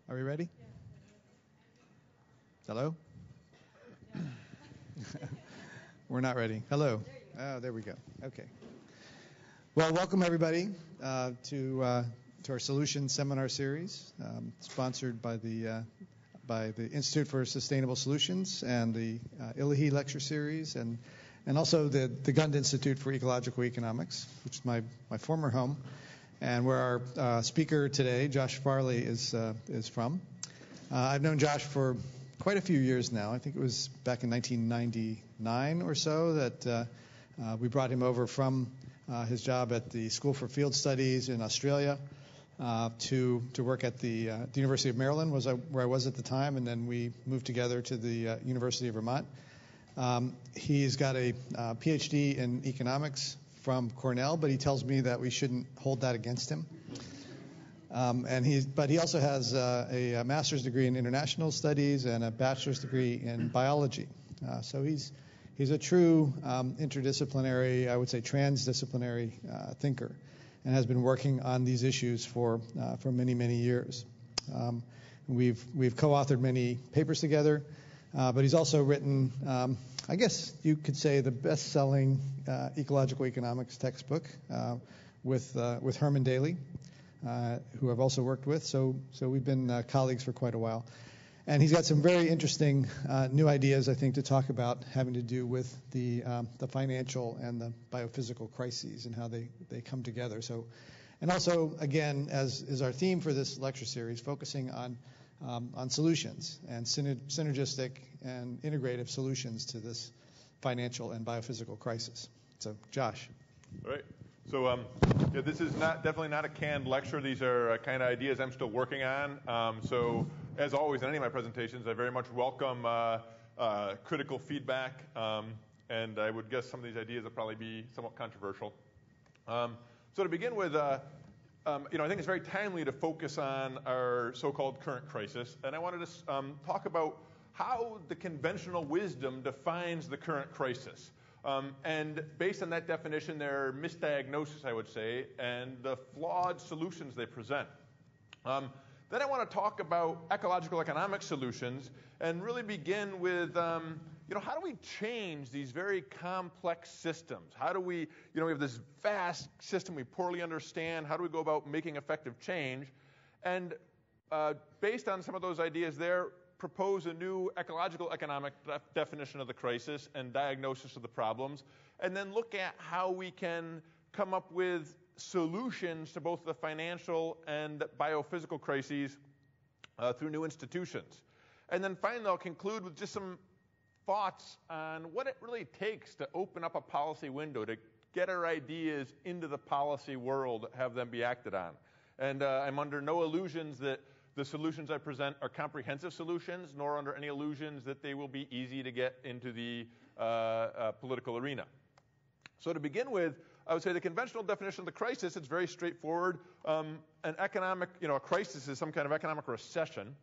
Are we ready? Hello? We're not ready. Hello. Oh, there we go. Okay. Well, welcome everybody to our Solutions Seminar Series, sponsored by the Institute for Sustainable Solutions and the ILAHI Lecture Series, and also the Gund Institute for Ecological Economics, which is my former home, and where our speaker today, Josh Farley, is from. I've known Josh for quite a few years now. I think it was back in 1999 or so that we brought him over from his job at the School for Field Studies in Australia to work at the University of Maryland, where I was at the time, and then we moved together to the University of Vermont. He's got a Ph.D. in economics from Cornell, but he tells me that we shouldn't hold that against him. But he also has a master's degree in international studies and a bachelor's degree in biology. So he's a true interdisciplinary, I would say transdisciplinary thinker, and has been working on these issues for many, many years. We've co-authored many papers together, but he's also written, I guess you could say, the best-selling ecological economics textbook with Herman Daly, who I've also worked with. So we've been colleagues for quite a while. And he's got some very interesting new ideas, I think, to talk about, having to do with the financial and the biophysical crises and how they come together. So, and also, again, as is our theme for this lecture series, focusing on solutions and synergistic and integrative solutions to this financial and biophysical crisis. So, Josh. All right. So this is definitely not a canned lecture. These are kind of ideas I'm still working on. So as always in any of my presentations, I very much welcome critical feedback. And I would guess some of these ideas will probably be somewhat controversial. So to begin with, I think it's very timely to focus on our so-called current crisis. And I wanted to talk about how the conventional wisdom defines the current crisis. And based on that definition, their misdiagnosis, I would say, and the flawed solutions they present. Then I want to talk about ecological economic solutions and really begin with, how do we change these very complex systems? How do we, we have this vast system we poorly understand. How do we go about making effective change? And based on some of those ideas there, propose a new ecological economic definition of the crisis and diagnosis of the problems, and then look at how we can come up with solutions to both the financial and biophysical crises through new institutions. And then finally, I'll conclude with just some thoughts on what it really takes to open up a policy window, to get our ideas into the policy world, have them be acted on. And I'm under no illusions that the solutions I present are comprehensive solutions, nor under any illusions that they will be easy to get into the political arena. So to begin with, I would say the conventional definition of the crisis, it's very straightforward. An economic, a crisis is some kind of economic recession,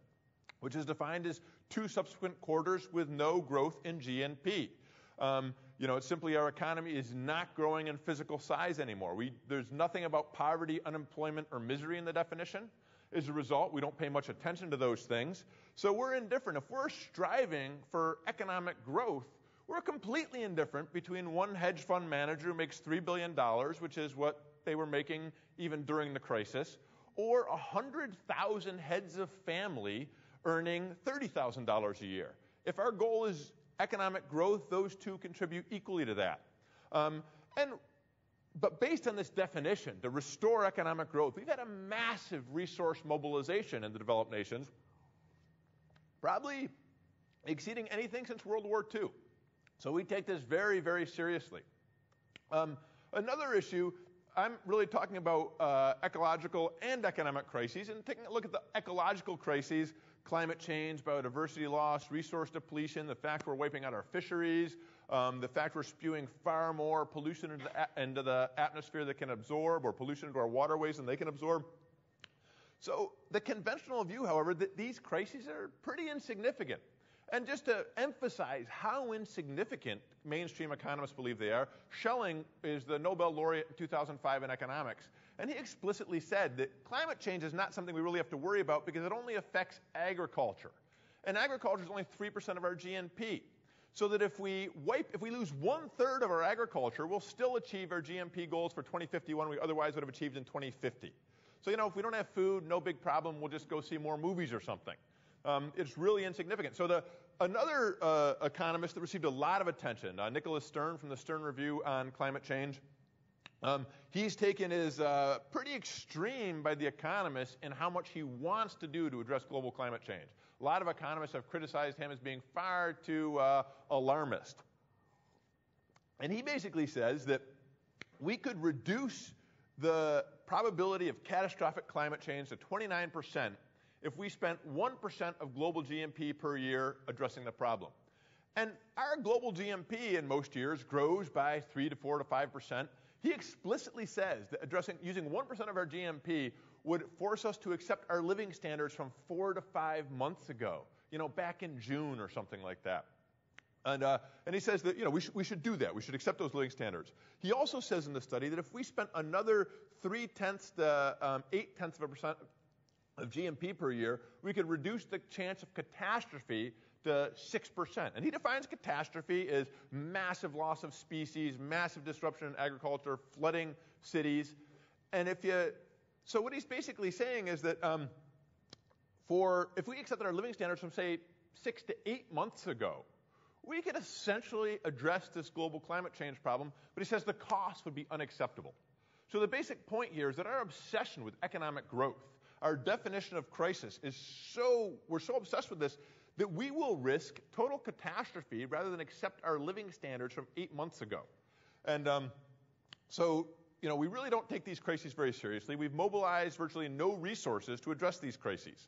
which is defined as 2 subsequent quarters with no growth in GNP. It's simply our economy is not growing in physical size anymore. There's nothing about poverty, unemployment, or misery in the definition. As a result, we don't pay much attention to those things. So we're indifferent. If we're striving for economic growth, we're completely indifferent between one hedge fund manager who makes $3 billion, which is what they were making even during the crisis, or 100,000 heads of family earning $30,000 a year. If our goal is economic growth, those two contribute equally to that. But based on this definition, to restore economic growth, we've had a massive resource mobilization in the developed nations, probably exceeding anything since World War II. So we take this very, very seriously. Another issue, I'm really talking about ecological and economic crises, and taking a look at the ecological crises, climate change, biodiversity loss, resource depletion, the fact we're wiping out our fisheries, the fact we're spewing far more pollution into the atmosphere that can absorb, or pollution into our waterways than they can absorb. So the conventional view, however, that these crises are pretty insignificant. And just to emphasize how insignificant mainstream economists believe they are, Schelling is the Nobel laureate in 2005 in economics. And he explicitly said that climate change is not something we really have to worry about because it only affects agriculture. And agriculture is only 3% of our GNP. So that if we lose 1/3 of our agriculture, we'll still achieve our GNP goals for 2051 we otherwise would have achieved in 2050. So, if we don't have food, no big problem, we'll just go see more movies or something. It's really insignificant. So another economist that received a lot of attention, Nicholas Stern from the Stern Review on climate change, he's taken as pretty extreme by the economists in how much he wants to do to address global climate change. A lot of economists have criticized him as being far too alarmist. And he basically says that we could reduce the probability of catastrophic climate change to 29% if we spent 1% of global GNP per year addressing the problem. And our global GNP in most years grows by 3 to 4 to 5%. He explicitly says that using 1% of our GNP would force us to accept our living standards from 4 to 5 months ago, back in June or something like that. And he says that we should do that. We should accept those living standards. He also says in the study that if we spent another 0.3 to 0.8% of GNP per year, we could reduce the chance of catastrophe to 6%. And he defines catastrophe as massive loss of species, massive disruption in agriculture, flooding cities. And so what he's basically saying is that if we accepted our living standards from, say, 6 to 8 months ago, we could essentially address this global climate change problem, but he says the cost would be unacceptable. So the basic point here is that our obsession with economic growth, our definition of crisis we're so obsessed with this that we will risk total catastrophe rather than accept our living standards from 8 months ago. And we really don't take these crises very seriously. We've mobilized virtually no resources to address these crises.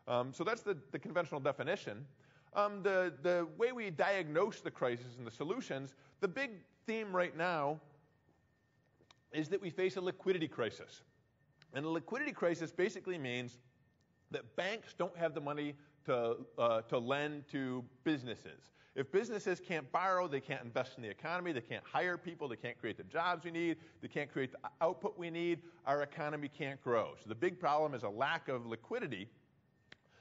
So that's the conventional definition. The way we diagnose the crisis and the solutions, the big theme right now is that we face a liquidity crisis. And a liquidity crisis basically means that banks don't have the money to lend to businesses. If businesses can't borrow, they can't invest in the economy, they can't hire people, they can't create the jobs we need, they can't create the output we need, our economy can't grow. So the big problem is a lack of liquidity.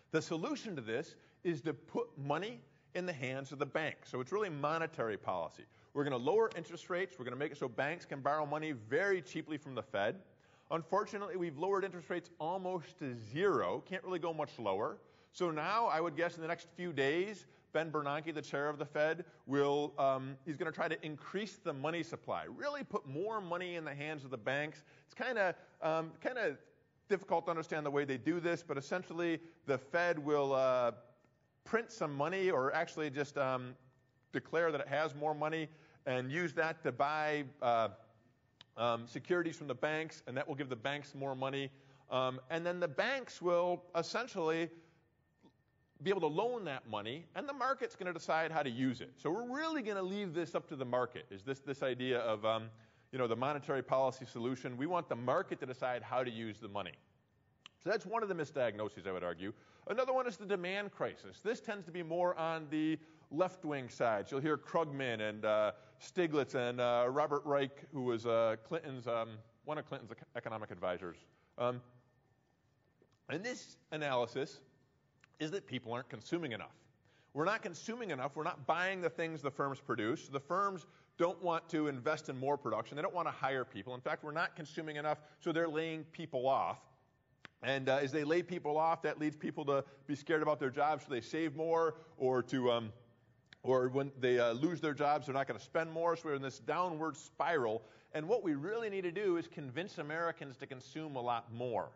The solution to this is to put money in the hands of the banks. So it's really monetary policy. We're going to lower interest rates. We're going to make it so banks can borrow money very cheaply from the Fed. Unfortunately, we've lowered interest rates almost to zero. Can't really go much lower. So now, I would guess in the next few days, Ben Bernanke, the chair of the Fed, he's going to try to increase the money supply, really put more money in the hands of the banks. It's kind of difficult to understand the way they do this, but essentially the Fed will print some money or actually just declare that it has more money and use that to buy securities from the banks, and that will give the banks more money. And then the banks will essentially be able to loan that money, and the market's going to decide how to use it. So we're really going to leave this up to the market, is this idea of the monetary policy solution. We want the market to decide how to use the money. So that's one of the misdiagnoses, I would argue. Another one is the demand crisis. This tends to be more on the left-wing side. So you'll hear Krugman and Stiglitz and Robert Reich, who was one of Clinton's economic advisors. And this analysis is that people aren't consuming enough. We're not consuming enough. We're not buying the things the firms produce. The firms don't want to invest in more production. They don't want to hire people. In fact, we're not consuming enough, so they're laying people off. And as they lay people off, that leads people to be scared about their jobs, so they save more, or when they lose their jobs, they're not going to spend more. So we're in this downward spiral. And what we really need to do is convince Americans to consume a lot more.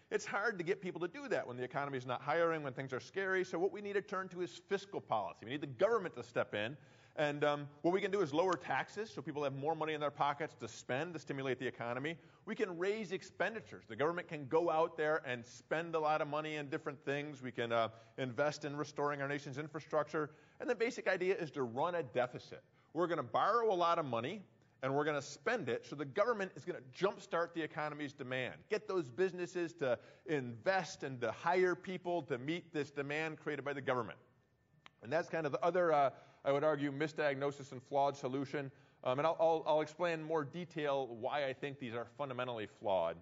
It's hard to get people to do that when the economy is not hiring, when things are scary. So what we need to turn to is fiscal policy. We need the government to step in. And what we can do is lower taxes so people have more money in their pockets to spend to stimulate the economy. We can raise expenditures. The government can go out there and spend a lot of money in different things. We can invest in restoring our nation's infrastructure. And the basic idea is to run a deficit. We're going to borrow a lot of money, and we're going to spend it, so the government is going to jumpstart the economy's demand, get those businesses to invest and to hire people to meet this demand created by the government. And that's kind of the other, I would argue, misdiagnosis and flawed solution. And I'll explain in more detail why I think these are fundamentally flawed.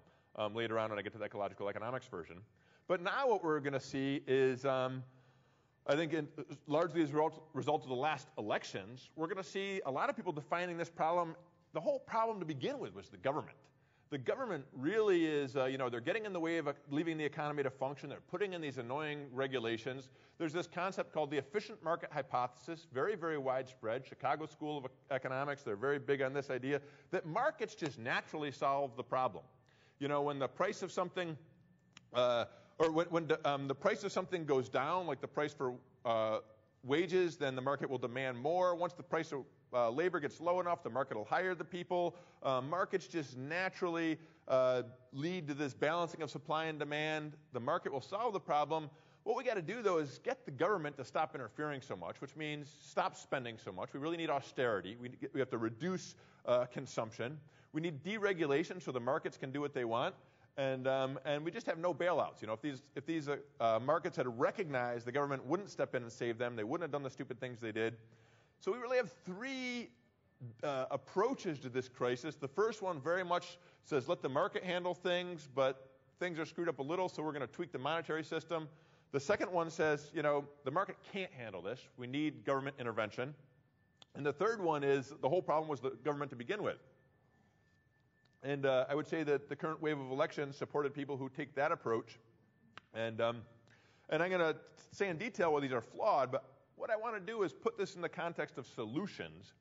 later on when I get to the ecological economics version. But now what we're going to see is, I think largely as a result of the last elections, we're going to see a lot of people defining this problem. The whole problem to begin with was the government. The government really is, they're getting in the way of leaving the economy to function. They're putting in these annoying regulations. There's this concept called the efficient market hypothesis, very, very widespread. Chicago School of Economics, they're very big on this idea that markets just naturally solve the problem. When the price of something, when the price of something goes down, like the price for wages, then the market will demand more. Once the price of labor gets low enough, the market will hire the people. Markets just naturally lead to this balancing of supply and demand. The market will solve the problem. What we got to do, though, is get the government to stop interfering so much, which means stop spending so much. We really need austerity. We have to reduce consumption. We need deregulation so the markets can do what they want. And we just have no bailouts. If these markets had recognized the government wouldn't step in and save them, they wouldn't have done the stupid things they did. So we really have three approaches to this crisis. The first one very much says let the market handle things, but things are screwed up a little, so we're going to tweak the monetary system. The second one says, the market can't handle this. We need government intervention. And the third one is the whole problem was the government to begin with. And I would say that the current wave of elections supported people who take that approach. And I'm going to say in detail why these are flawed, but what I want to do is put this in the context of solutions.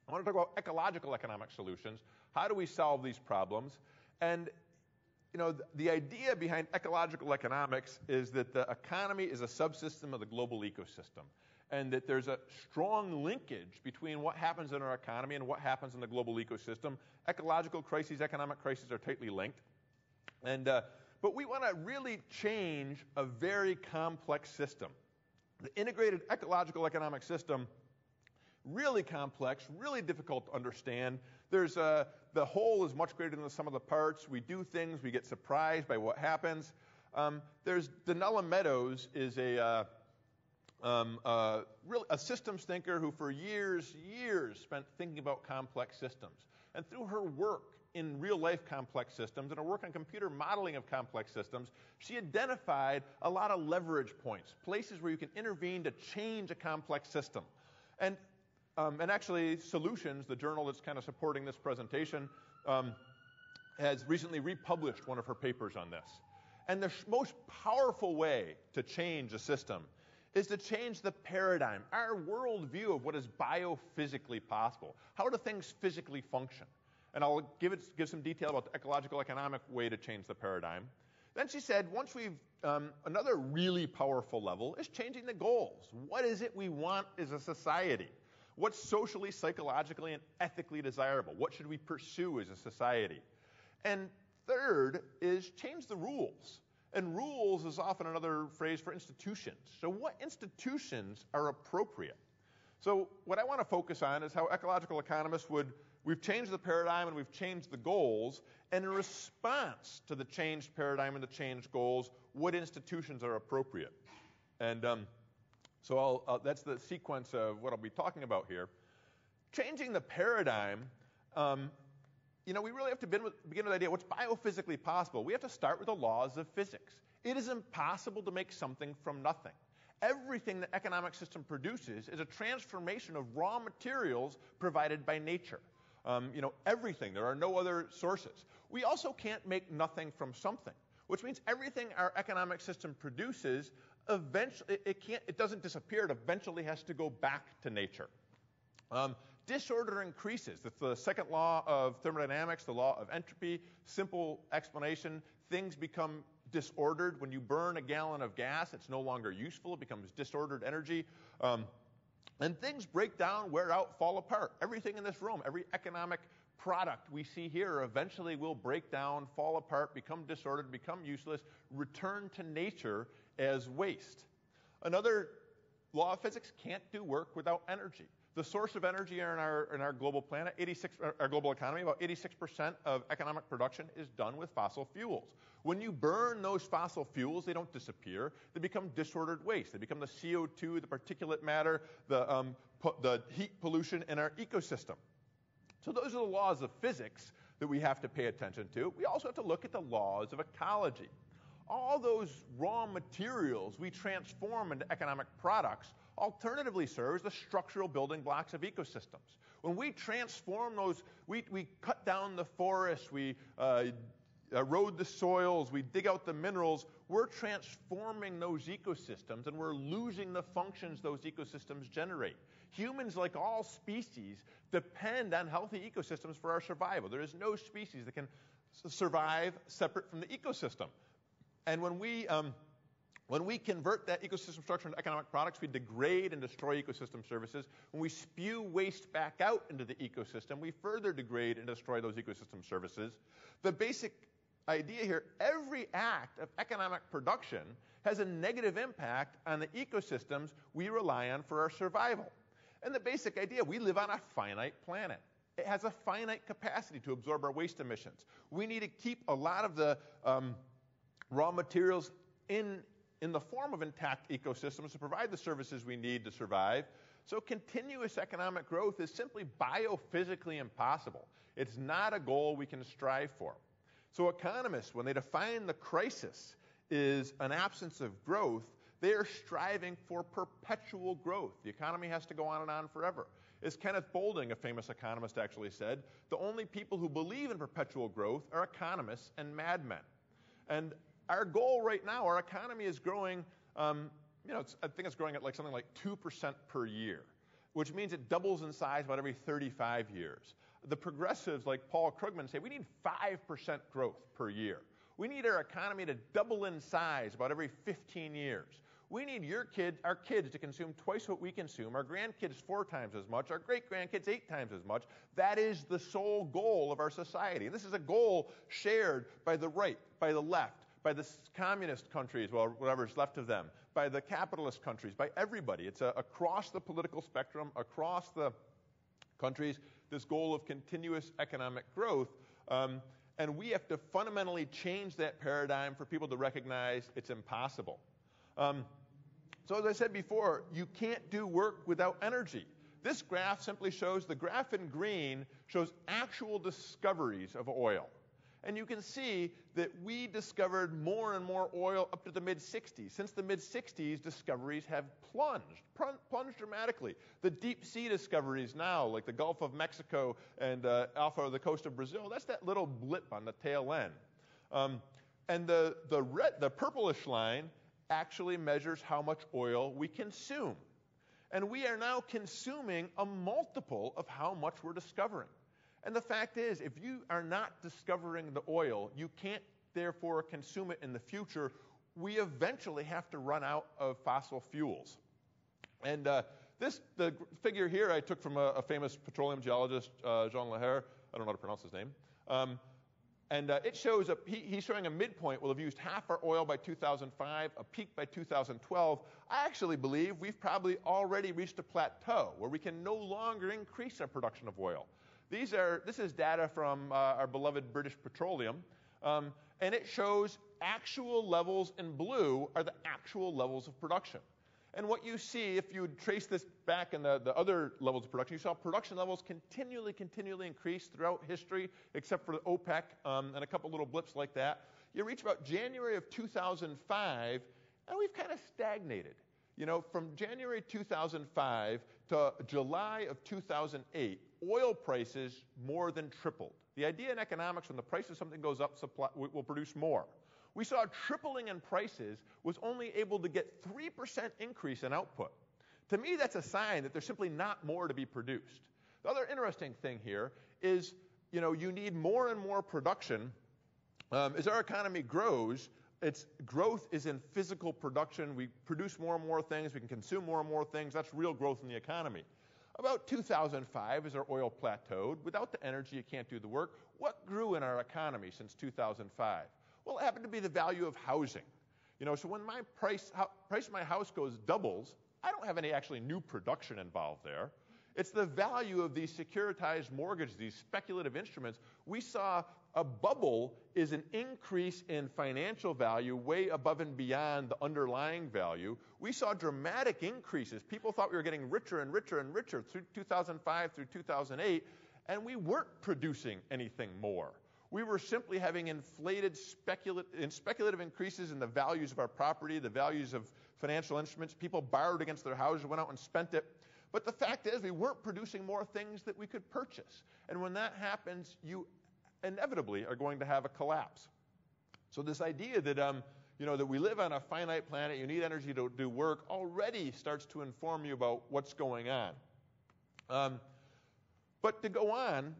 I want to talk about ecological economic solutions. How do we solve these problems? And the idea behind ecological economics is that the economy is a subsystem of the global ecosystem, and that there's a strong linkage between what happens in our economy and what happens in the global ecosystem. Ecological crises, economic crises are tightly linked. But we want to really change a very complex system. The integrated ecological economic system, really complex, really difficult to understand. The whole is much greater than the sum of the parts. We do things, we get surprised by what happens. There's Donella Meadows is a systems thinker who for years spent thinking about complex systems. And through her work in real-life complex systems and her work on computer modeling of complex systems, she identified a lot of leverage points, places where you can intervene to change a complex system. And actually, Solutions, the journal that's kind of supporting this presentation, has recently republished one of her papers on this. And the most powerful way to change a system is to change the paradigm, our worldview of what is biophysically possible. How do things physically function? And I'll give some detail about the ecological economic way to change the paradigm. Then she said, once we've, another really powerful level is changing the goals. What is it we want as a society? What's socially, psychologically, and ethically desirable? What should we pursue as a society? And third is change the rules. And rules is often another phrase for institutions. So what institutions are appropriate? So what I want to focus on is how ecological economists we've changed the paradigm and we've changed the goals, and in response to the changed paradigm and the changed goals, what institutions are appropriate? And so that's the sequence of what I'll be talking about here. Changing the paradigm, we really have to begin with the idea, what's biophysically possible? We have to start with the laws of physics. It is impossible to make something from nothing. Everything the economic system produces is a transformation of raw materials provided by nature. Everything. There are no other sources. We also can't make nothing from something, which means everything our economic system produces, eventually, it doesn't disappear. It eventually has to go back to nature. Disorder increases. That's the second law of thermodynamics, the law of entropy. Simple explanation. Things become disordered. When you burn a gallon of gas, it's no longer useful. It becomes disordered energy. And things break down, wear out, fall apart. Everything in this room, every economic product we see here eventually will break down, fall apart, become disordered, become useless, return to nature as waste. Another law of physics, can't do work without energy. The source of energy in our global planet, our global economy, about 86% of economic production is done with fossil fuels. When you burn those fossil fuels, they don't disappear. They become disordered waste. They become the CO2, the particulate matter, the heat pollution in our ecosystem. So those are the laws of physics that we have to pay attention to. We also have to look at the laws of ecology. All those raw materials we transform into economic products alternatively serve as the structural building blocks of ecosystems. When we transform those, we cut down the forests, we erode the soils, we dig out the minerals, we're transforming those ecosystems and we're losing the functions those ecosystems generate. Humans, like all species, depend on healthy ecosystems for our survival. There is no species that can survive separate from the ecosystem. And when we convert that ecosystem structure into economic products, we degrade and destroy ecosystem services. When we spew waste back out into the ecosystem, we further degrade and destroy those ecosystem services. The basic idea here, every act of economic production has a negative impact on the ecosystems we rely on for our survival. And the basic idea, we live on a finite planet. It has a finite capacity to absorb our waste emissions. We need to keep a lot of the raw materials in the form of intact ecosystems to provide the services we need to survive. So continuous economic growth is simply biophysically impossible. It's not a goal we can strive for. So economists, when they define the crisis is an absence of growth, they are striving for perpetual growth. The economy has to go on and on forever. As Kenneth Boulding, a famous economist, actually said, the only people who believe in perpetual growth are economists and madmen. And our goal right now, our economy is growing, I think it's growing at something like 2% per year, which means it doubles in size about every 35 years. The progressives like Paul Krugman say we need 5% growth per year. We need our economy to double in size about every 15 years. We need our kids to consume twice what we consume, our grandkids 4 times as much, our great-grandkids 8 times as much. That is the sole goal of our society. And this is a goal shared by the right, by the left, by the communist countries, well, whatever's left of them, by the capitalist countries, by everybody. It's across the political spectrum, across the countries, this goal of continuous economic growth. And we have to fundamentally change that paradigm for people to recognize it's impossible. So as I said before, you can't do work without energy. This graph simply shows, the graph in green shows actual discoveries of oil. And you can see that we discovered more and more oil up to the mid-60s. Since the mid-60s, discoveries have plunged dramatically. The deep sea discoveries now, like the Gulf of Mexico and off of the coast of Brazil, that's that little blip on the tail end. And the purplish line actually measures how much oil we consume. And we are now consuming a multiple of how much we're discovering. And the fact is, if you are not discovering the oil, you can't therefore consume it in the future. We eventually have to run out of fossil fuels. And the figure here I took from a famous petroleum geologist, Jean Laher. I don't know how to pronounce his name. And it shows, he's showing a midpoint. We'll have used half our oil by 2005, a peak by 2012. I actually believe we've probably already reached a plateau where we can no longer increase our production of oil. This is data from our beloved British Petroleum, and it shows actual levels in blue are the actual levels of production. And what you see, if you trace this back in the other levels of production, you saw production levels continually increase throughout history, except for the OPEC and a couple little blips like that. You reach about January of 2005, and we've kind of stagnated. From January 2005 to July of 2008, oil prices more than tripled. The idea in economics, when the price of something goes up, supply will produce more. We saw a tripling in prices, was only able to get 3% increase in output. To me, that's a sign that there's simply not more to be produced. The other interesting thing here is, you need more and more production. As our economy grows, its growth is in physical production. We produce more and more things. We can consume more and more things. That's real growth in the economy. About 2005, as our oil plateaued, without the energy, you can't do the work. What grew in our economy since 2005? Well, it happened to be the value of housing. So when my price of my house doubles, I don't have any actually new production involved there. It's the value of these securitized mortgages, these speculative instruments. We saw a bubble is an increase in financial value way above and beyond the underlying value. We saw dramatic increases. People thought we were getting richer and richer and richer through 2005 through 2008. and we weren't producing anything more. We were simply having inflated speculative increases in the values of our property, the values of financial instruments. People borrowed against their houses, went out and spent it. But the fact is, we weren't producing more things that we could purchase. And when that happens, you inevitably are going to have a collapse. So this idea that that we live on a finite planet, you need energy to do work, already starts to inform you about what's going on. But to go on,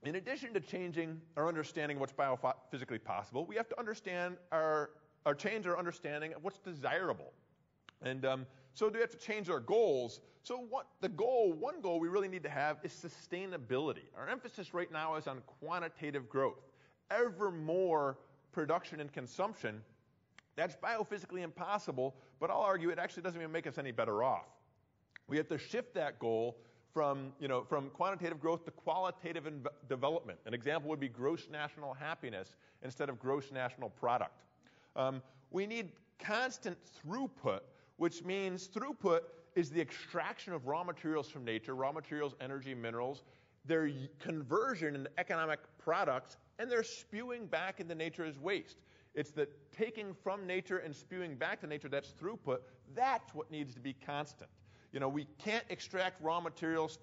in addition to changing our understanding of what's biophysically possible, we have to understand change our understanding of what's desirable. And so we have to change our goals. So one goal we really need to have is sustainability. Our emphasis right now is on quantitative growth. Ever more production and consumption, that's biophysically impossible, but I'll argue it actually doesn't even make us any better off. We have to shift that goal from quantitative growth to qualitative development. An example would be gross national happiness instead of gross national product. We need constant throughput, which means throughput is the extraction of raw materials from nature, raw materials, energy, minerals, their conversion into economic products, and they're spewing back into nature as waste. It's the taking from nature and spewing back to nature, that's throughput. That's what needs to be constant. We can't extract raw materials,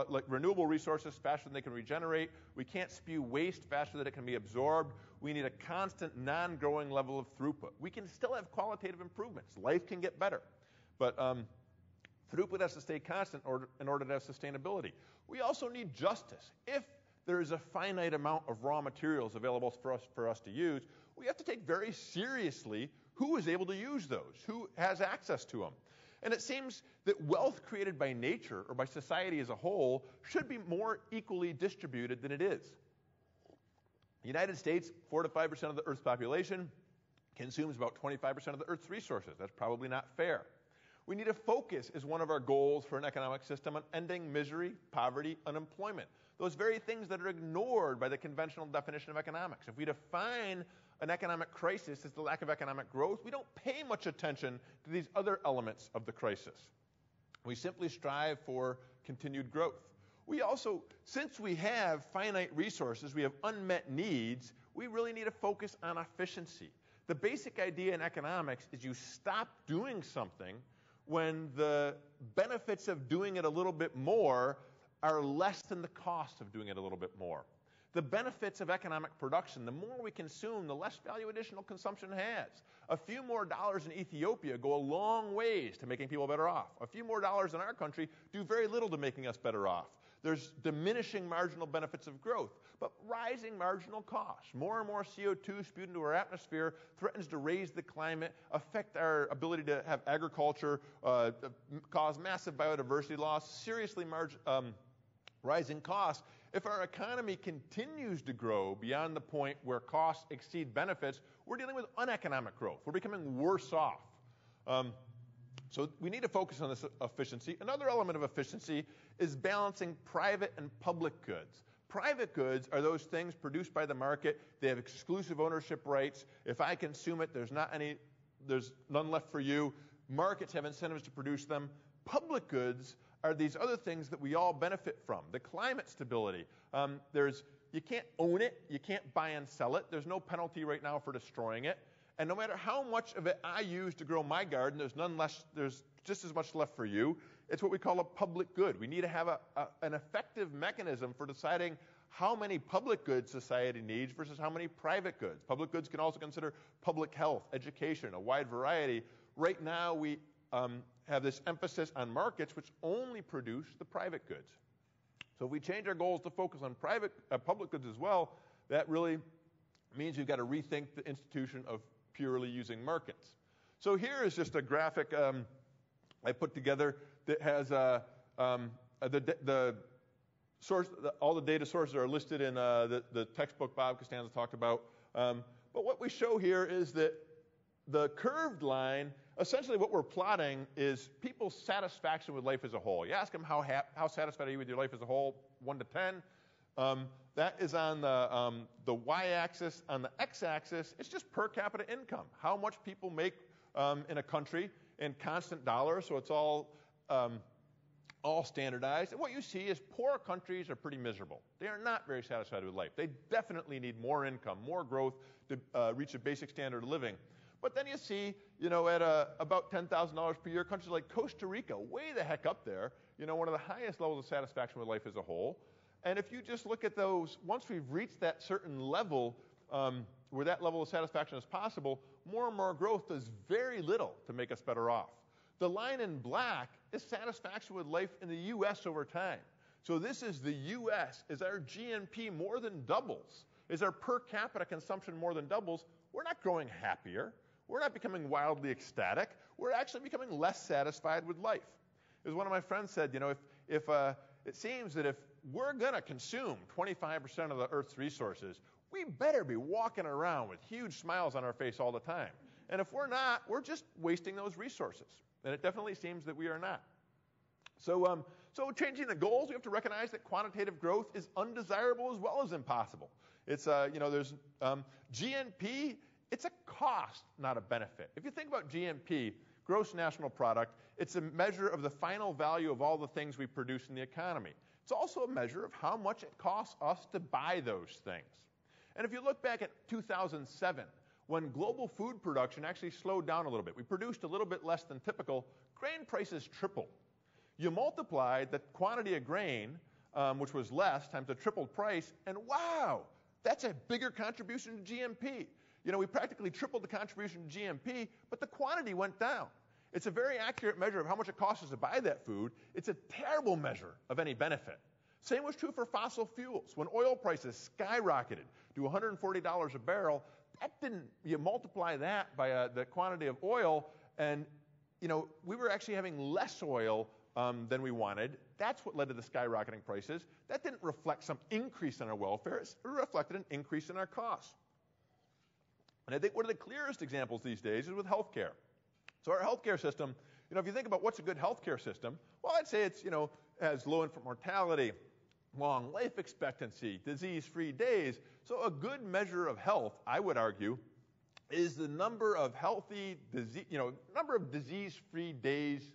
like renewable resources, faster than they can regenerate. We can't spew waste faster than it can be absorbed. We need a constant, non-growing level of throughput. We can still have qualitative improvements. Life can get better. But throughput has to stay constant in order to have sustainability. We also need justice. If there is a finite amount of raw materials available for us to use, we have to take very seriously who is able to use those, who has access to them. And it seems that wealth created by nature or by society as a whole should be more equally distributed than it is. The United States, 4 to 5% of the Earth's population, consumes about 25% of the Earth's resources. That's probably not fair. We need to focus as one of our goals for an economic system on ending misery, poverty, unemployment. Those very things that are ignored by the conventional definition of economics. If we define an economic crisis as the lack of economic growth, we don't pay much attention to these other elements of the crisis. We simply strive for continued growth. We also, since we have finite resources, we have unmet needs, we really need to focus on efficiency. The basic idea in economics is you stop doing something when the benefits of doing it a little bit more are less than the cost of doing it a little bit more. The benefits of economic production, the more we consume, the less value additional consumption has. A few more dollars in Ethiopia go a long ways to making people better off. A few more dollars in our country do very little to making us better off. There's diminishing marginal benefits of growth, but rising marginal costs. More and more CO2 spewed into our atmosphere threatens to raise the climate, affect our ability to have agriculture, cause massive biodiversity loss, seriously rising costs. If our economy continues to grow beyond the point where costs exceed benefits, we're dealing with uneconomic growth. We're becoming worse off. So we need to focus on this efficiency. Another element of efficiency is balancing private and public goods. Private goods are those things produced by the market. They have exclusive ownership rights. If I consume it, there's none left for you. Markets have incentives to produce them. Public goods are these other things that we all benefit from. The climate stability. You can't own it. You can't buy and sell it. There's no penalty right now for destroying it. And no matter how much of it I use to grow my garden, there's just as much left for you. It's what we call a public good. We need to have an effective mechanism for deciding how many public goods society needs versus how many private goods. Public goods can also consider public health, education, a wide variety. Right now we have this emphasis on markets which only produce the private goods. So if we change our goals to focus on public goods as well, that really means we've got to rethink the institution of purely using markets. So here is just a graphic I put together that has the source. All the data sources are listed in the textbook Bob Costanza talked about. But what we show here is that the curved line, essentially what we're plotting is people's satisfaction with life as a whole. You ask them how satisfied are you with your life as a whole, 1 to 10. That is on the y-axis. On the x-axis, it's just per capita income. How much people make in a country in constant dollars. So it's all all standardized. And what you see is poor countries are pretty miserable. They are not very satisfied with life. They definitely need more income, more growth to reach a basic standard of living. But then you see, at about $10,000 per year, countries like Costa Rica, way the heck up there, one of the highest levels of satisfaction with life as a whole. And if you just look at those, once we've reached that certain level where that level of satisfaction is possible, more and more growth does very little to make us better off. The line in black is satisfaction with life in the U.S. over time. So this is the U.S. As our GNP more than doubles, as our per capita consumption more than doubles, we're not growing happier. We're not becoming wildly ecstatic. We're actually becoming less satisfied with life. As one of my friends said, if it seems that if we're going to consume 25% of the Earth's resources, we better be walking around with huge smiles on our face all the time. And if we're not, we're just wasting those resources. And it definitely seems that we are not. So changing the goals, we have to recognize that quantitative growth is undesirable as well as impossible. It's, there's GNP, it's a cost, not a benefit. If you think about GNP, gross national product, it's a measure of the final value of all the things we produce in the economy. It's also a measure of how much it costs us to buy those things. And if you look back at 2007, when global food production actually slowed down a little bit, we produced a little bit less than typical, grain prices tripled. You multiplied the quantity of grain, which was less, times the tripled price, and wow, that's a bigger contribution to GNP. We practically tripled the contribution to GNP, but the quantity went down. It's a very accurate measure of how much it costs us to buy that food. It's a terrible measure of any benefit. Same was true for fossil fuels. When oil prices skyrocketed to $140 a barrel, you multiply that by the quantity of oil, and we were actually having less oil than we wanted. That's what led to the skyrocketing prices. That didn't reflect some increase in our welfare. It reflected an increase in our costs. And I think one of the clearest examples these days is with healthcare. So our healthcare system, if you think about what's a good healthcare system, well, I'd say it's, has low infant mortality, long life expectancy, disease-free days. So a good measure of health, I would argue, is the number of number of disease-free days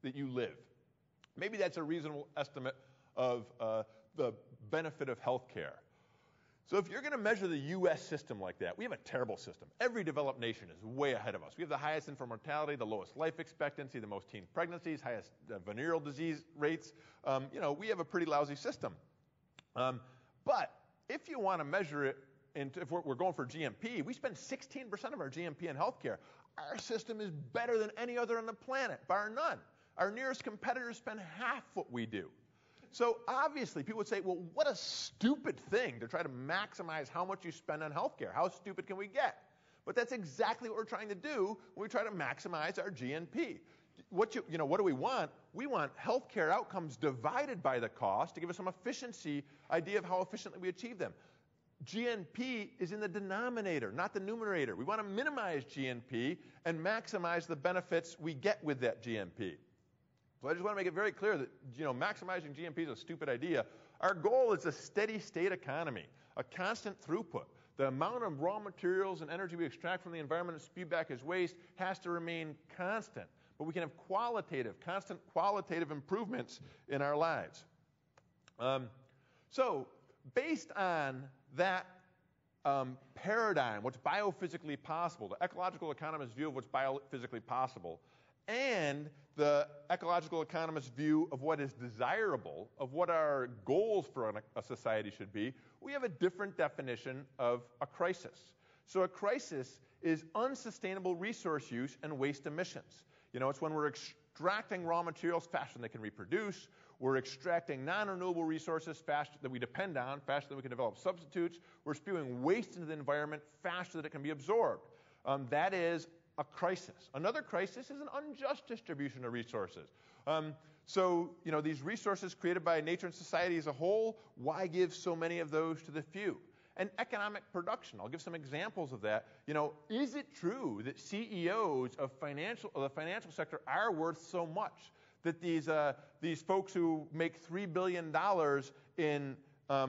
that you live. Maybe that's a reasonable estimate of the benefit of healthcare. So if you're going to measure the U.S. system like that, we have a terrible system. Every developed nation is way ahead of us. We have the highest infant mortality, the lowest life expectancy, the most teen pregnancies, highest venereal disease rates. We have a pretty lousy system. But if you want to measure it, if we're going for GNP, we spend 16% of our GNP in healthcare. Our system is better than any other on the planet, bar none. Our nearest competitors spend half what we do. So obviously, people would say, well, what a stupid thing to try to maximize how much you spend on healthcare. How stupid can we get? But that's exactly what we're trying to do when we try to maximize our GNP. What do we want? We want healthcare outcomes divided by the cost to give us some efficiency idea of how efficiently we achieve them. GNP is in the denominator, not the numerator. We want to minimize GNP and maximize the benefits we get with that GNP. So I just want to make it very clear that maximizing GNP is a stupid idea. Our goal is a steady state economy, a constant throughput. The amount of raw materials and energy we extract from the environment and spew back as waste has to remain constant. But we can have constant qualitative improvements in our lives. So based on that paradigm, what's biophysically possible, the ecological economist's view of what's biophysically possible, and the ecological economist's view of what is desirable, of what our goals for a society should be, we have a different definition of a crisis. So a crisis is unsustainable resource use and waste emissions. It's when we're extracting raw materials faster than they can reproduce, we're extracting non-renewable resources faster that we depend on, faster than we can develop substitutes, we're spewing waste into the environment faster than it can be absorbed. That is a crisis. Another crisis is an unjust distribution of resources. These resources created by nature and society as a whole, why give so many of those to the few? And economic production, I'll give some examples of that. Is it true that CEOs of the financial sector are worth so much? That these folks who make $3 billion in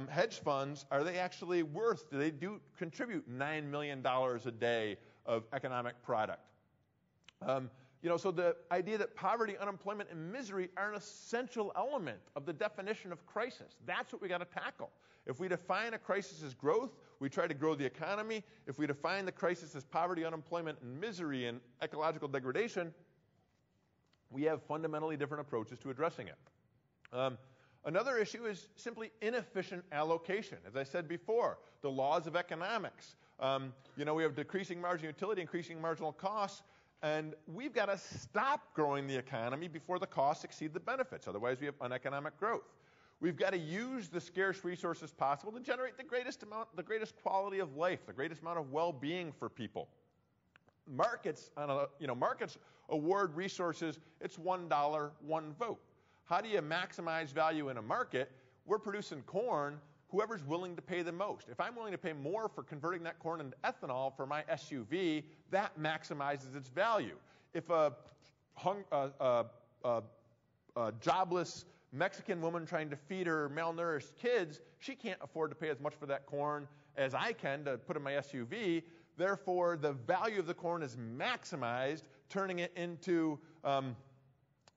hedge funds, are they actually worth, do they contribute $9 million a day of economic product? So the idea that poverty, unemployment, and misery are an essential element of the definition of crisis. That's what we got to tackle. If we define a crisis as growth, we try to grow the economy. If we define the crisis as poverty, unemployment, and misery and ecological degradation, we have fundamentally different approaches to addressing it. Another issue is simply inefficient allocation. As I said before, the laws of economics. We have decreasing marginal utility, increasing marginal costs, and we've got to stop growing the economy before the costs exceed the benefits. Otherwise, we have uneconomic growth. We've got to use the scarce resources possible to generate the greatest quality of life, the greatest amount of well-being for people. Markets award resources. It's $1, one vote. How do you maximize value in a market? We're producing corn. Whoever's willing to pay the most. If I'm willing to pay more for converting that corn into ethanol for my SUV, that maximizes its value. If a jobless Mexican woman trying to feed her malnourished kids, she can't afford to pay as much for that corn as I can to put in my SUV. Therefore, the value of the corn is maximized, turning it into the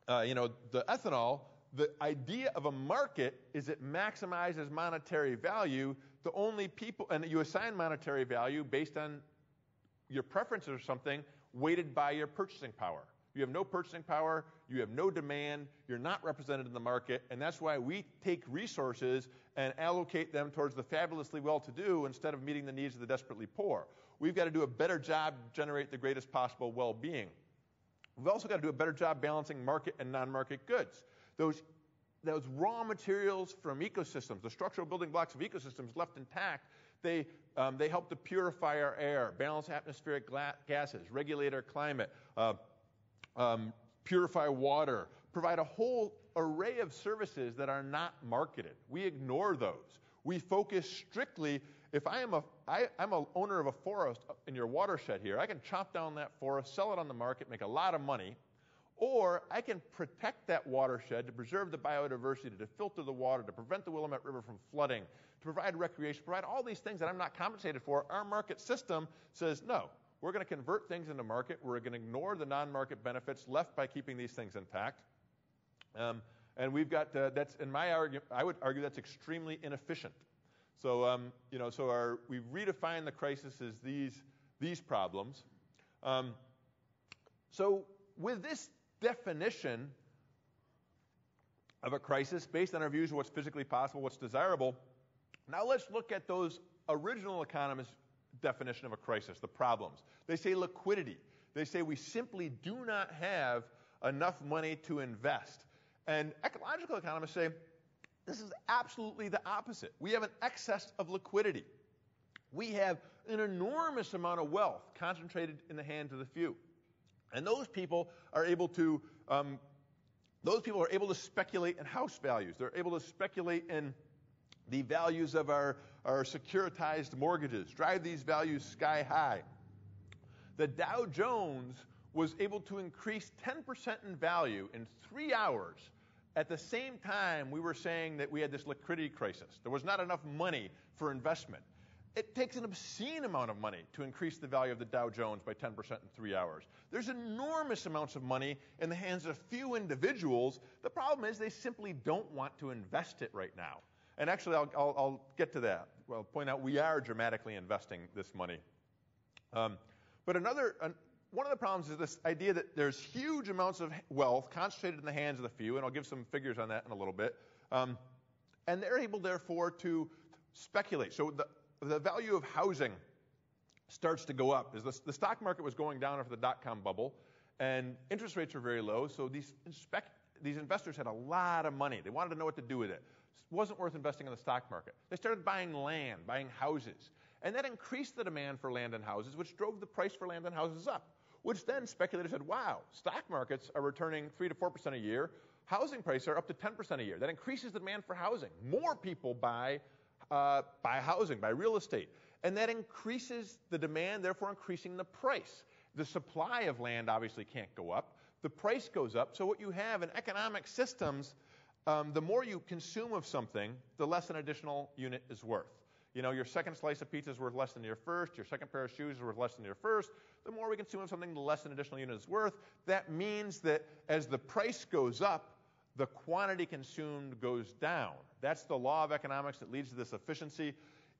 ethanol. The idea of a market is it maximizes monetary value. The only people, and you assign monetary value based on your preferences or something, weighted by your purchasing power. You have no purchasing power, you have no demand, you're not represented in the market, and that's why we take resources and allocate them towards the fabulously well-to-do instead of meeting the needs of the desperately poor. We've got to do a better job to generate the greatest possible well-being. We've also got to do a better job balancing market and non-market goods. Those raw materials from ecosystems, the structural building blocks of ecosystems left intact, they help to purify our air, balance atmospheric gases, regulate our climate, purify water, provide a whole array of services that are not marketed. We ignore those. We focus strictly. If I'm an owner of a forest in your watershed here, I can chop down that forest, sell it on the market, make a lot of money. Or I can protect that watershed to preserve the biodiversity, to filter the water, to prevent the Willamette River from flooding, to provide recreation, provide all these things that I'm not compensated for. Our market system says, no, we're going to convert things into market. We're going to ignore the non-market benefits left by keeping these things intact. And we've got, that's in my argument, I would argue that's extremely inefficient. So, we've redefined the crisis as these problems. So with this definition of a crisis based on our views of what's physically possible, what's desirable. Now let's look at those original economists' definition of a crisis, the problems. They say liquidity. They say we simply do not have enough money to invest. And ecological economists say this is absolutely the opposite. We have an excess of liquidity. We have an enormous amount of wealth concentrated in the hands of the few. And those people are able to speculate in house values. They're able to speculate in the values of our securitized mortgages, drive these values sky high. The Dow Jones was able to increase 10% in value in 3 hours. At the same time, we were saying that we had this liquidity crisis. There was not enough money for investment. It takes an obscene amount of money to increase the value of the Dow Jones by 10% in 3 hours. There's enormous amounts of money in the hands of a few individuals. The problem is they simply don't want to invest it right now. And actually, I'll get to that. I'll point out we are dramatically investing this money. But one of the problems is this idea that there's huge amounts of wealth concentrated in the hands of the few, and I'll give some figures on that in a little bit. And they're able, therefore, to speculate. So the value of housing starts to go up. The stock market was going down after the dot-com bubble, and interest rates were very low, so these investors had a lot of money. They wanted to know what to do with it. It wasn't worth investing in the stock market. They started buying land, buying houses, and that increased the demand for land and houses, which drove the price for land and houses up, which then speculators said, wow, stock markets are returning 3 to 4% a year. Housing prices are up to 10% a year. That increases the demand for housing. More people buy housing, buy real estate. And that increases the demand, therefore increasing the price. The supply of land obviously can't go up. The price goes up. So what you have in economic systems, the more you consume of something, the less an additional unit is worth. Your second slice of pizza is worth less than your first. Your second pair of shoes is worth less than your first. The more we consume of something, the less an additional unit is worth. That means that as the price goes up, the quantity consumed goes down. That's the law of economics that leads to this efficiency.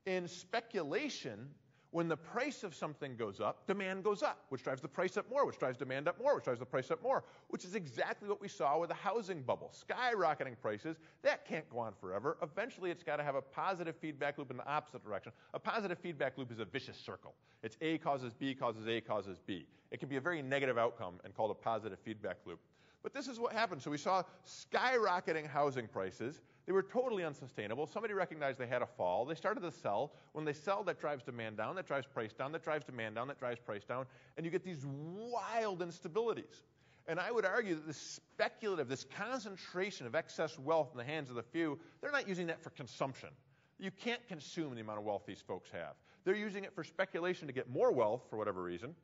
In speculation, when the price of something goes up, demand goes up, which drives the price up more, which drives demand up more, which drives the price up more, which is exactly what we saw with the housing bubble. Skyrocketing prices, that can't go on forever. Eventually, it's got to have a positive feedback loop in the opposite direction. A positive feedback loop is a vicious circle. It's A causes B causes A causes B. It can be a very negative outcome and called a positive feedback loop. But this is what happened. So we saw skyrocketing housing prices. They were totally unsustainable. Somebody recognized they had a fall. They started to sell. When they sell, that drives demand down, that drives price down, that drives demand down, that drives price down. And you get these wild instabilities. And I would argue that this speculative, this concentration of excess wealth in the hands of the few, they're not using that for consumption. You can't consume the amount of wealth these folks have. They're using it for speculation to get more wealth for whatever reason.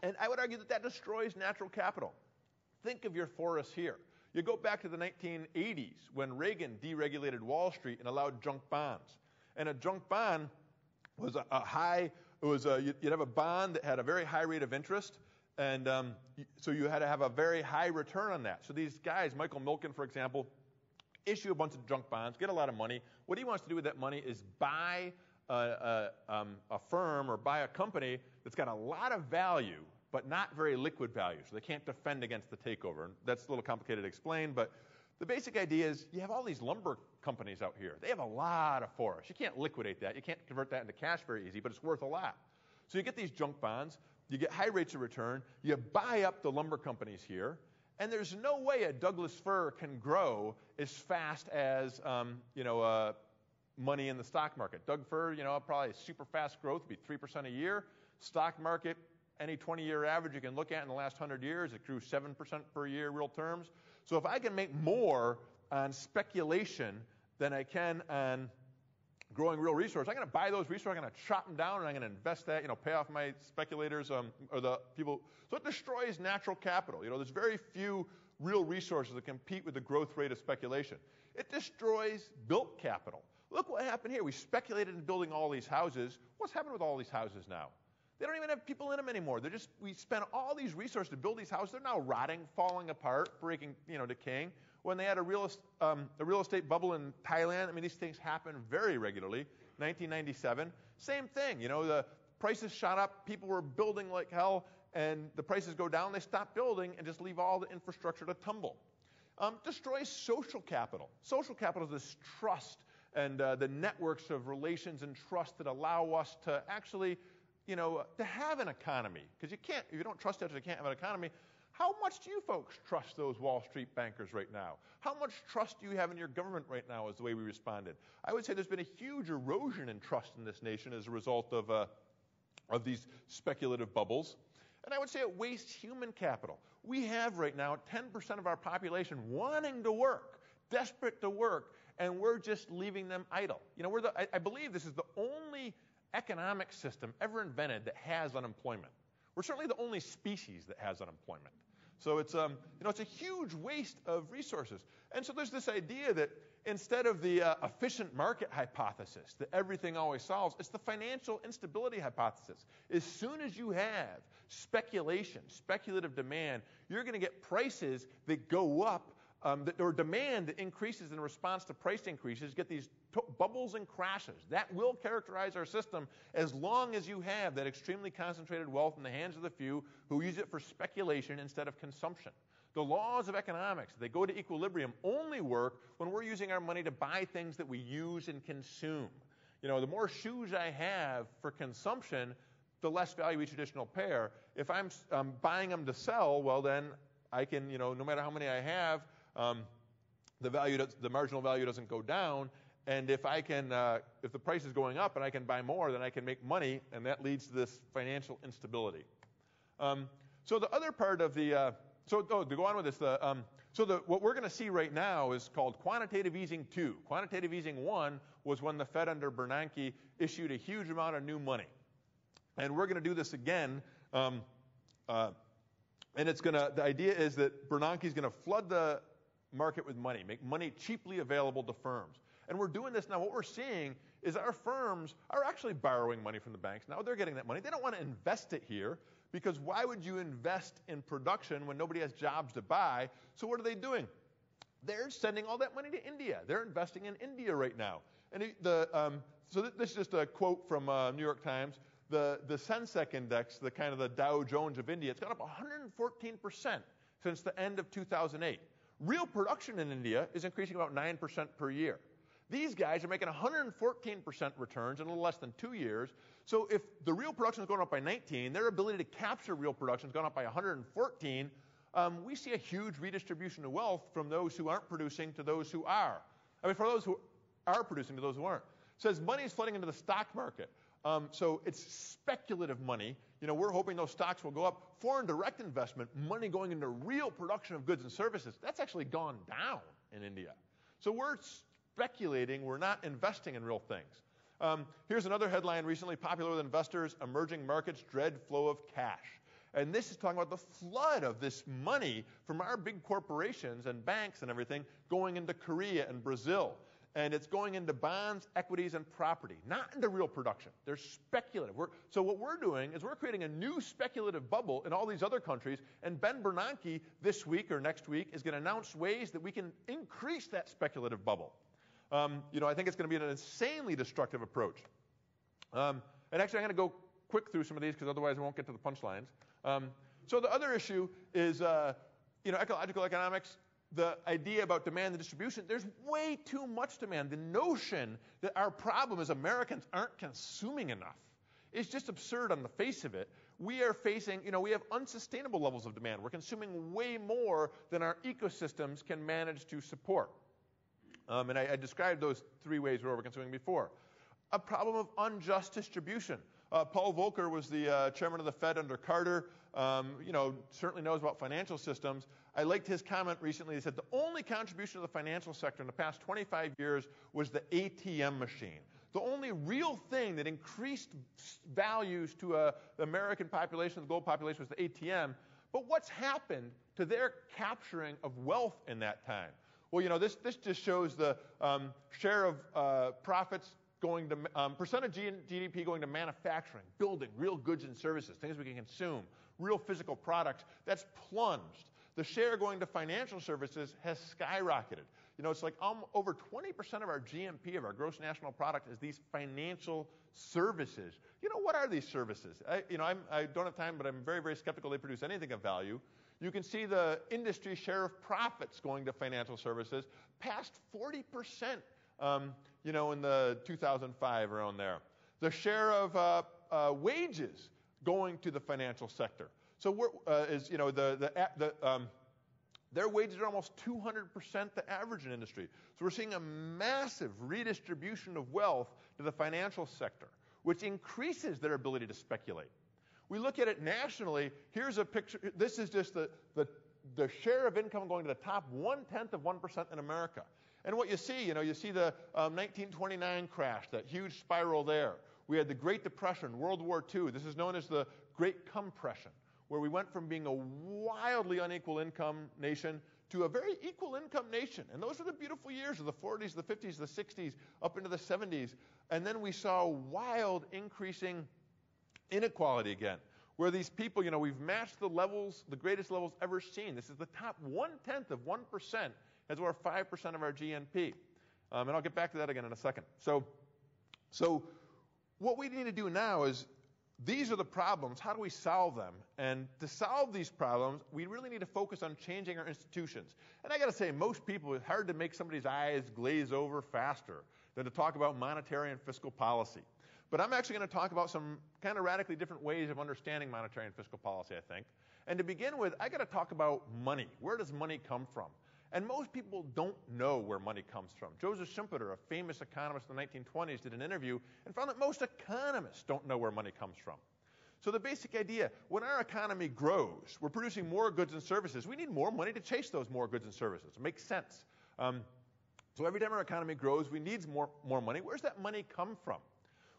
And I would argue that that destroys natural capital. Think of your forests here. You go back to the 1980s when Reagan deregulated Wall Street and allowed junk bonds. And a junk bond was you'd have a bond that had a very high rate of interest, and so you had to have a very high return on that. So these guys, Michael Milken, for example, issue a bunch of junk bonds, get a lot of money. What he wants to do with that money is buy a firm or buy a company that's got a lot of value, but not very liquid value, so they can't defend against the takeover. And that's a little complicated to explain, but the basic idea is you have all these lumber companies out here. They have a lot of forests. You can't liquidate that. You can't convert that into cash very easy, but it's worth a lot. So you get these junk bonds. You get high rates of return. You buy up the lumber companies here, and there's no way a Douglas fir can grow as fast as money in the stock market. Doug fir, probably super fast growth would be 3% a year. Stock market, any 20-year average you can look at in the last 100 years, it grew 7% per year real terms. So if I can make more on speculation than I can on growing real resources, I'm going to buy those resources, I'm going to chop them down, and I'm going to invest that, pay off my speculators or the people. So it destroys natural capital. There's very few real resources that compete with the growth rate of speculation. It destroys built capital. Look what happened here. We speculated in building all these houses. What's happened with all these houses now? They don't even have people in them anymore. We spent all these resources to build these houses. They're now rotting, falling apart, breaking, decaying. When they had a real estate bubble in Thailand, these things happen very regularly. 1997, same thing. The prices shot up. People were building like hell, and the prices go down. They stop building and just leave all the infrastructure to tumble. Destroys social capital. Social capital is this trust and the networks of relations and trust that allow us to actually to have an economy. Because if you don't trust it, you can't have an economy. How much do you folks trust those Wall Street bankers right now? How much trust do you have in your government right now is the way we responded? I would say there's been a huge erosion in trust in this nation as a result of these speculative bubbles. And I would say it wastes human capital. We have right now 10% of our population wanting to work, desperate to work, and we're just leaving them idle. I believe this is the only economic system ever invented that has unemployment. We're certainly the only species that has unemployment. So it's it's a huge waste of resources. And so there's this idea that instead of the efficient market hypothesis that everything always solves, it's the financial instability hypothesis. As soon as you have speculation, speculative demand, you're going to get prices that go up, or demand that increases in response to price increases, get these bubbles and crashes. That will characterize our system as long as you have that extremely concentrated wealth in the hands of the few who use it for speculation instead of consumption. The laws of economics, they go to equilibrium, only work when we're using our money to buy things that we use and consume. The more shoes I have for consumption, the less value each additional pair. If I'm buying them to sell, well then I can, no matter how many I have, the marginal value doesn't go down, and if the price is going up and I can buy more, then I can make money, and that leads to this financial instability. So the other part of to go on with this, what we're going to see right now is called quantitative easing 2. Quantitative easing 1 was when the Fed under Bernanke issued a huge amount of new money, and we're going to do this again. And the idea is that Bernanke is going to flood the market with money, make money cheaply available to firms. And we're doing this now. What we're seeing is our firms are actually borrowing money from the banks. Now they're getting that money. They don't want to invest it here, because why would you invest in production when nobody has jobs to buy? So what are they doing? They're sending all that money to India. They're investing in India right now. And so this is just a quote from New York Times. The Sensex index, the kind of the Dow Jones of India, it's gone up 114% since the end of 2008. Real production in India is increasing about 9% per year. These guys are making 114% returns in a little less than 2 years. So if the real production is going up by 19, their ability to capture real production has gone up by 114. We see a huge redistribution of wealth from those who aren't producing to those who are. I mean, for those who are producing to those who aren't. It says money is flooding into the stock market. So it's speculative money. We're hoping those stocks will go up. Foreign direct investment, money going into real production of goods and services, that's actually gone down in India. So we're speculating, we're not investing in real things. Here's another headline recently popular with investors: emerging markets dread flow of cash. And this is talking about the flood of this money from our big corporations and banks and everything going into Korea and Brazil. And it's going into bonds, equities, and property, not into real production. They're speculative. So what we're doing is we're creating a new speculative bubble in all these other countries, and Ben Bernanke this week or next week is going to announce ways that we can increase that speculative bubble. I think it's going to be an insanely destructive approach. And actually, I'm going to go quick through some of these because otherwise I won't get to the punchlines. So the other issue is, ecological economics. The idea about demand and distribution, there's way too much demand. The notion that our problem is Americans aren't consuming enough is just absurd on the face of it. We are facing, we have unsustainable levels of demand. We're consuming way more than our ecosystems can manage to support. And I described those 3 ways we're overconsuming before. A problem of unjust distribution. Paul Volcker was the chairman of the Fed under Carter. Certainly knows about financial systems. I liked his comment recently. He said the only contribution to the financial sector in the past 25 years was the ATM machine. The only real thing that increased values to the American population, the global population, was the ATM. But what's happened to their capturing of wealth in that time? Well, this just shows the share of profits going to percent of GDP going to manufacturing, building real goods and services, things we can consume, real physical products. That's plunged. The share going to financial services has skyrocketed. It's like over 20% of our GNP, of our gross national product, is these financial services. What are these services? I don't have time, but I'm very, very skeptical they produce anything of value. You can see the industry share of profits going to financial services past 40%. In the 2005 around there. The share of wages going to the financial sector. So their wages are almost 200% the average in industry. So we're seeing a massive redistribution of wealth to the financial sector, which increases their ability to speculate. We look at it nationally. Here's a picture. This is just the share of income going to the top 1/10 of 1% in America. And what you see, you see the 1929 crash, that huge spiral there. We had the Great Depression, World War II. This is known as the Great Compression, where we went from being a wildly unequal income nation to a very equal income nation. And those were the beautiful years of the 40s, the 50s, the 60s, up into the 70s. And then we saw wild increasing inequality again, where these people, we've matched the levels, the greatest levels ever seen. This is the top 1/10 of 1%. That's over 5% of our GNP. And I'll get back to that again in a second. So what we need to do now is, these are the problems. How do we solve them? And to solve these problems, we really need to focus on changing our institutions. And I got to say, most people, it's hard to make somebody's eyes glaze over faster than to talk about monetary and fiscal policy. But I'm actually going to talk about some kind of radically different ways of understanding monetary and fiscal policy, I think. And to begin with, I got to talk about money. Where does money come from? And most people don't know where money comes from. Joseph Schumpeter, a famous economist in the 1920s, did an interview and found that most economists don't know where money comes from. So the basic idea, when our economy grows, we're producing more goods and services. We need more money to chase those more goods and services. It makes sense. So every time our economy grows, we need more money. Where's that money come from?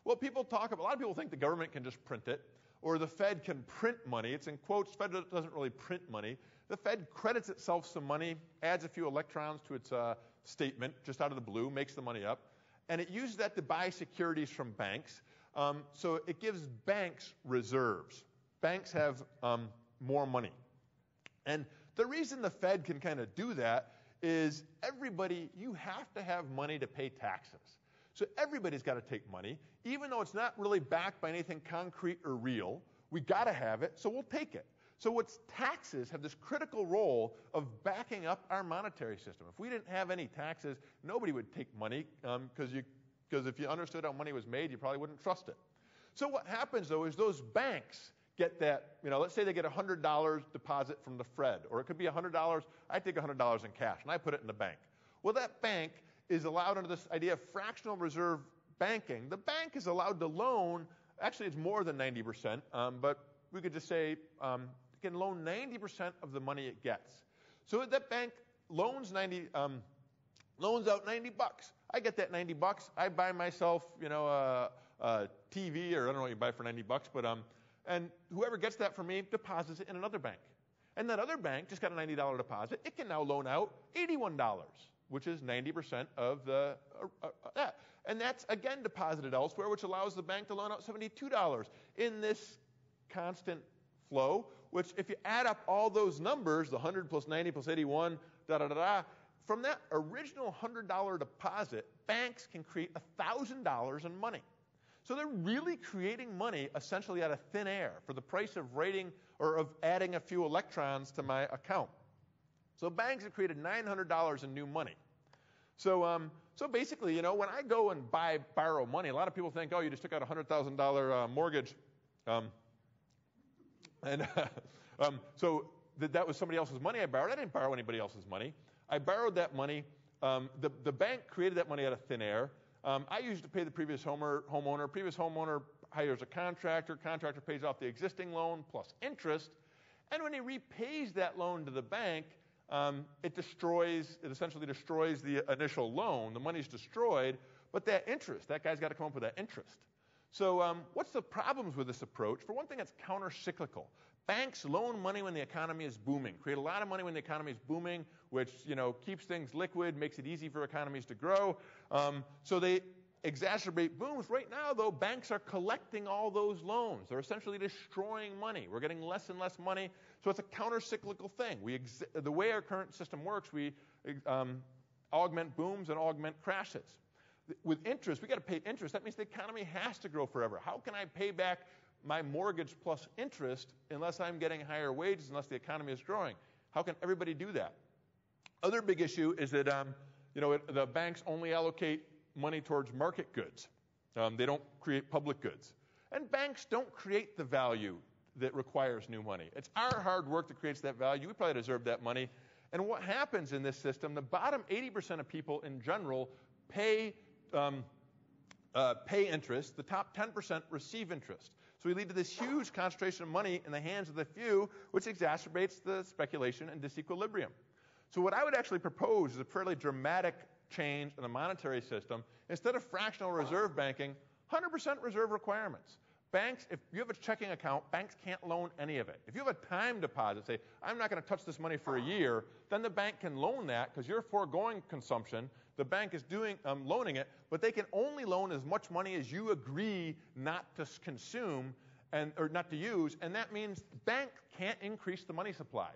Well, a lot of people think the government can just print it, or the Fed can print money. It's in quotes. Fed doesn't really print money. The Fed credits itself some money, adds a few electrons to its statement just out of the blue, makes the money up, and it uses that to buy securities from banks. So it gives banks reserves. Banks have more money. And the reason the Fed can kind of do that is you have to have money to pay taxes. So everybody's got to take money, even though it's not really backed by anything concrete or real. We got to have it, so we'll take it. So taxes have this critical role of backing up our monetary system. If we didn't have any taxes, nobody would take money, because if you understood how money was made, you probably wouldn't trust it. So what happens, though, is those banks get that, let's say they get a $100 deposit from the Fed, or it could be $100. I take $100 in cash, and I put it in the bank. Well, that bank is allowed under this idea of fractional reserve banking. The bank is allowed to loan, actually it's more than 90%, but we could just say it can loan 90% of the money it gets. So that bank loans out $90. I get that $90. I buy myself, a TV, or I don't know what you buy for $90, but and whoever gets that for me deposits it in another bank. And that other bank just got a $90 deposit. It can now loan out $81, which is 90% of that. And that's, again, deposited elsewhere, which allows the bank to loan out $72 in this constant flow, which if you add up all those numbers, the 100 plus 90 plus 81, from that original $100 deposit, banks can create $1,000 in money. So they're really creating money essentially out of thin air for the price of adding a few electrons to my account. So banks have created $900 in new money. So basically, when I go and borrow money, a lot of people think, oh, you just took out a $100,000 mortgage, so that was somebody else's money I borrowed. I didn't borrow anybody else's money. I borrowed that money. The bank created that money out of thin air. I used to pay the previous homeowner. Previous homeowner hires a contractor. Contractor pays off the existing loan plus interest. And when he repays that loan to the bank, it essentially destroys the initial loan. The money's destroyed, but that interest, that guy's got to come up with that interest. So what's the problems with this approach? For one thing, it's counter-cyclical. Banks loan money when the economy is booming, create a lot of money when the economy is booming, which keeps things liquid, makes it easy for economies to grow. So they exacerbate booms. Right now, though, banks are collecting all those loans. They're essentially destroying money. We're getting less and less money. So it's a counter-cyclical thing. The way our current system works, we augment booms and augment crashes. With interest, we got to pay interest. That means the economy has to grow forever. How can I pay back my mortgage plus interest unless I'm getting higher wages, unless the economy is growing? How can everybody do that? Other big issue is that the banks only allocate money towards market goods. They don't create public goods. And banks don't create the value that requires new money. It's our hard work that creates that value. We probably deserve that money. And what happens in this system, the bottom 80% of people in general pay interest. The top 10% receive interest. So we lead to this huge concentration of money in the hands of the few, which exacerbates the speculation and disequilibrium. So what I would actually propose is a fairly dramatic change in the monetary system. Instead of fractional reserve banking, 100% reserve requirements. Banks, if you have a checking account, banks can't loan any of it. If you have a time deposit, say, I'm not going to touch this money for a year, then the bank can loan that because you're foregoing consumption. The bank is loaning it, but they can only loan as much money as you agree not to consume or not to use, and that means bank can't increase the money supply.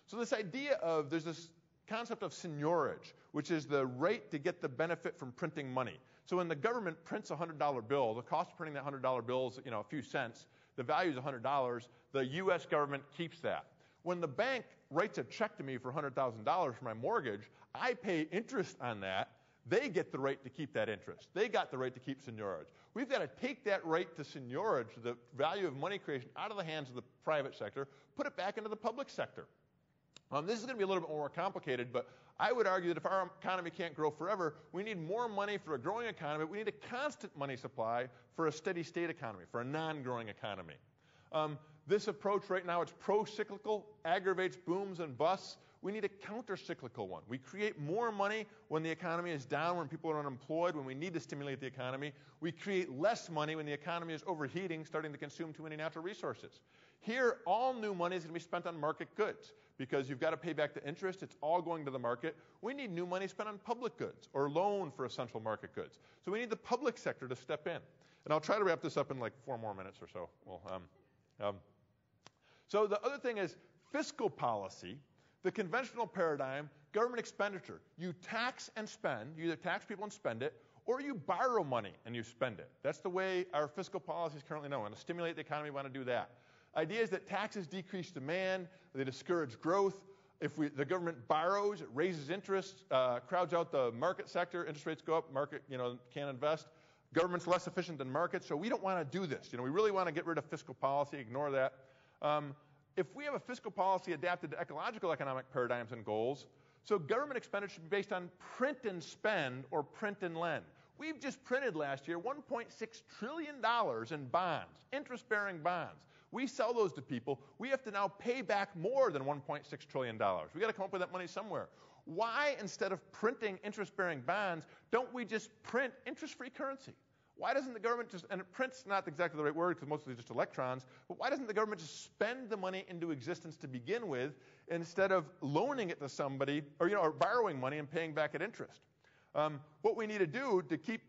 So this idea there's this concept of seigniorage, which is the right to get the benefit from printing money. So when the government prints a $100 bill, the cost of printing that $100 bill is a few cents. The value is $100. The U.S. government keeps that. When the bank writes a check to me for $100,000 for my mortgage, I pay interest on that. They get the right to keep that interest. They got the right to keep seigniorage. We've got to take that right to seigniorage, the value of money creation, out of the hands of the private sector, put it back into the public sector. This is going to be a little bit more complicated, but I would argue that if our economy can't grow forever, we need more money for a growing economy. We need a constant money supply for a steady state economy, for a non-growing economy. This approach right now, it's pro-cyclical, aggravates booms and busts. We need a counter-cyclical one. We create more money when the economy is down, when people are unemployed, when we need to stimulate the economy. We create less money when the economy is overheating, starting to consume too many natural resources. Here, all new money is going to be spent on market goods because you've got to pay back the interest. It's all going to the market. We need new money spent on public goods or loan for essential market goods. So we need the public sector to step in. And I'll try to wrap this up in like 4 more minutes or so. So the other thing is fiscal policy. The conventional paradigm, government expenditure. You tax and spend. You either tax people and spend it, or you borrow money and you spend it. That's the way our fiscal policy is currently known. To stimulate the economy, we want to do that. Idea is that taxes decrease demand. They discourage growth. If the government borrows, it raises interest, crowds out the market sector. Interest rates go up. Market, can't invest. Government's less efficient than markets, so we don't want to do this. We really want to get rid of fiscal policy, ignore that. If we have a fiscal policy adapted to ecological economic paradigms and goals, so government expenditure should be based on print and spend or print and lend. We've just printed last year $1.6 trillion in bonds, interest-bearing bonds. We sell those to people. We have to now pay back more than $1.6 trillion. We've got to come up with that money somewhere. Why, instead of printing interest-bearing bonds, don't we just print interest-free currency? Why doesn't the government just, and print's not exactly the right word because mostly just electrons, but why doesn't the government just spend the money into existence to begin with instead of loaning it to somebody or borrowing money and paying back at interest? What we need to do to keep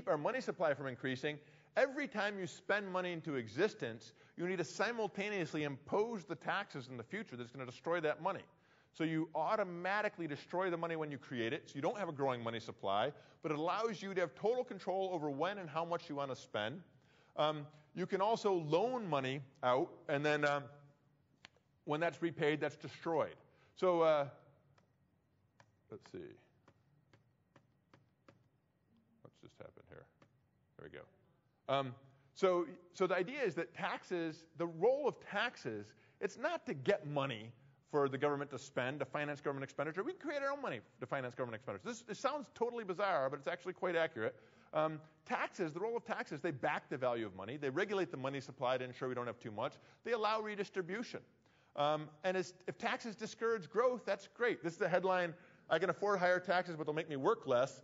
our money supply from increasing, every time you spend money into existence, you need to simultaneously impose the taxes in the future that's going to destroy that money. So you automatically destroy the money when you create it, so you don't have a growing money supply, but it allows you to have total control over when and how much you want to spend. You can also loan money out, and then when that's repaid, that's destroyed. So let's see. What's just happened here? There we go. So the idea is that taxes, the role of taxes, it's not to get money for the government to spend, to finance government expenditure. We can create our own money to finance government expenditure. This sounds totally bizarre, but it's actually quite accurate. Taxes, the role of taxes, they back the value of money. They regulate the money supply to ensure we don't have too much. They allow redistribution. And if taxes discourage growth, that's great. This is the headline, I can afford higher taxes, but they'll make me work less.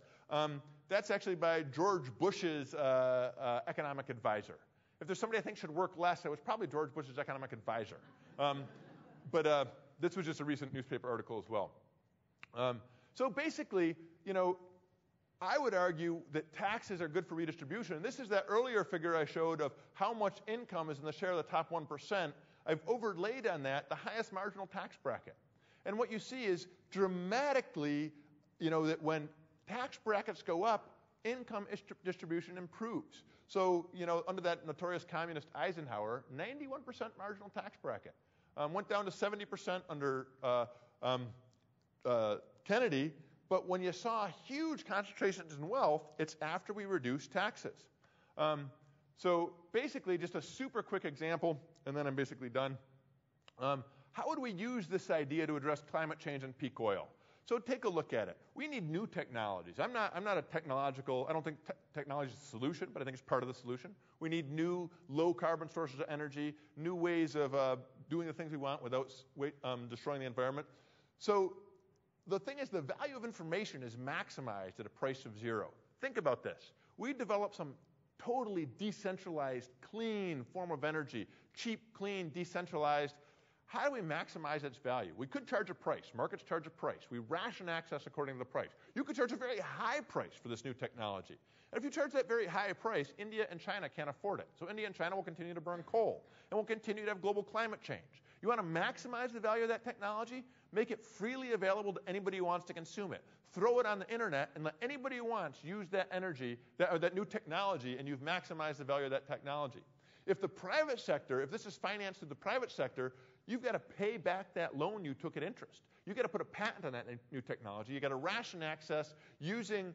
That's actually by George Bush's economic advisor. If there's somebody I think should work less, it was probably George Bush's economic advisor. But this was just a recent newspaper article as well. So basically, I would argue that taxes are good for redistribution. And this is that earlier figure I showed of how much income is in the share of the top 1%. I've overlaid on that the highest marginal tax bracket. And what you see is dramatically, that when tax brackets go up, income distribution improves. So, under that notorious communist Eisenhower, 91% marginal tax bracket. Went down to 70% under Kennedy, but when you saw huge concentrations in wealth, it's after we reduced taxes. So basically, just a super quick example, and then I'm basically done. How would we use this idea to address climate change and peak oil? So take a look at it. We need new technologies. I'm not a technological, I don't think technology is the solution, but I think it's part of the solution. We need new low carbon sources of energy, new ways of doing the things we want without destroying the environment. So the thing is, the value of information is maximized at a price of zero. Think about this. We developed some totally decentralized, clean form of energy, cheap, clean, decentralized. How do we maximize its value? We could charge a price. Markets charge a price. We ration access according to the price. You could charge a very high price for this new technology. And if you charge that very high price, India and China can't afford it. So India and China will continue to burn coal, and will continue to have global climate change. You want to maximize the value of that technology? Make it freely available to anybody who wants to consume it. Throw it on the internet and let anybody who wants use that energy, that new technology, and you've maximized the value of that technology. If the private sector, if this is financed through the private sector, you've got to pay back that loan you took at interest. You've got to put a patent on that new technology. You've got to ration access using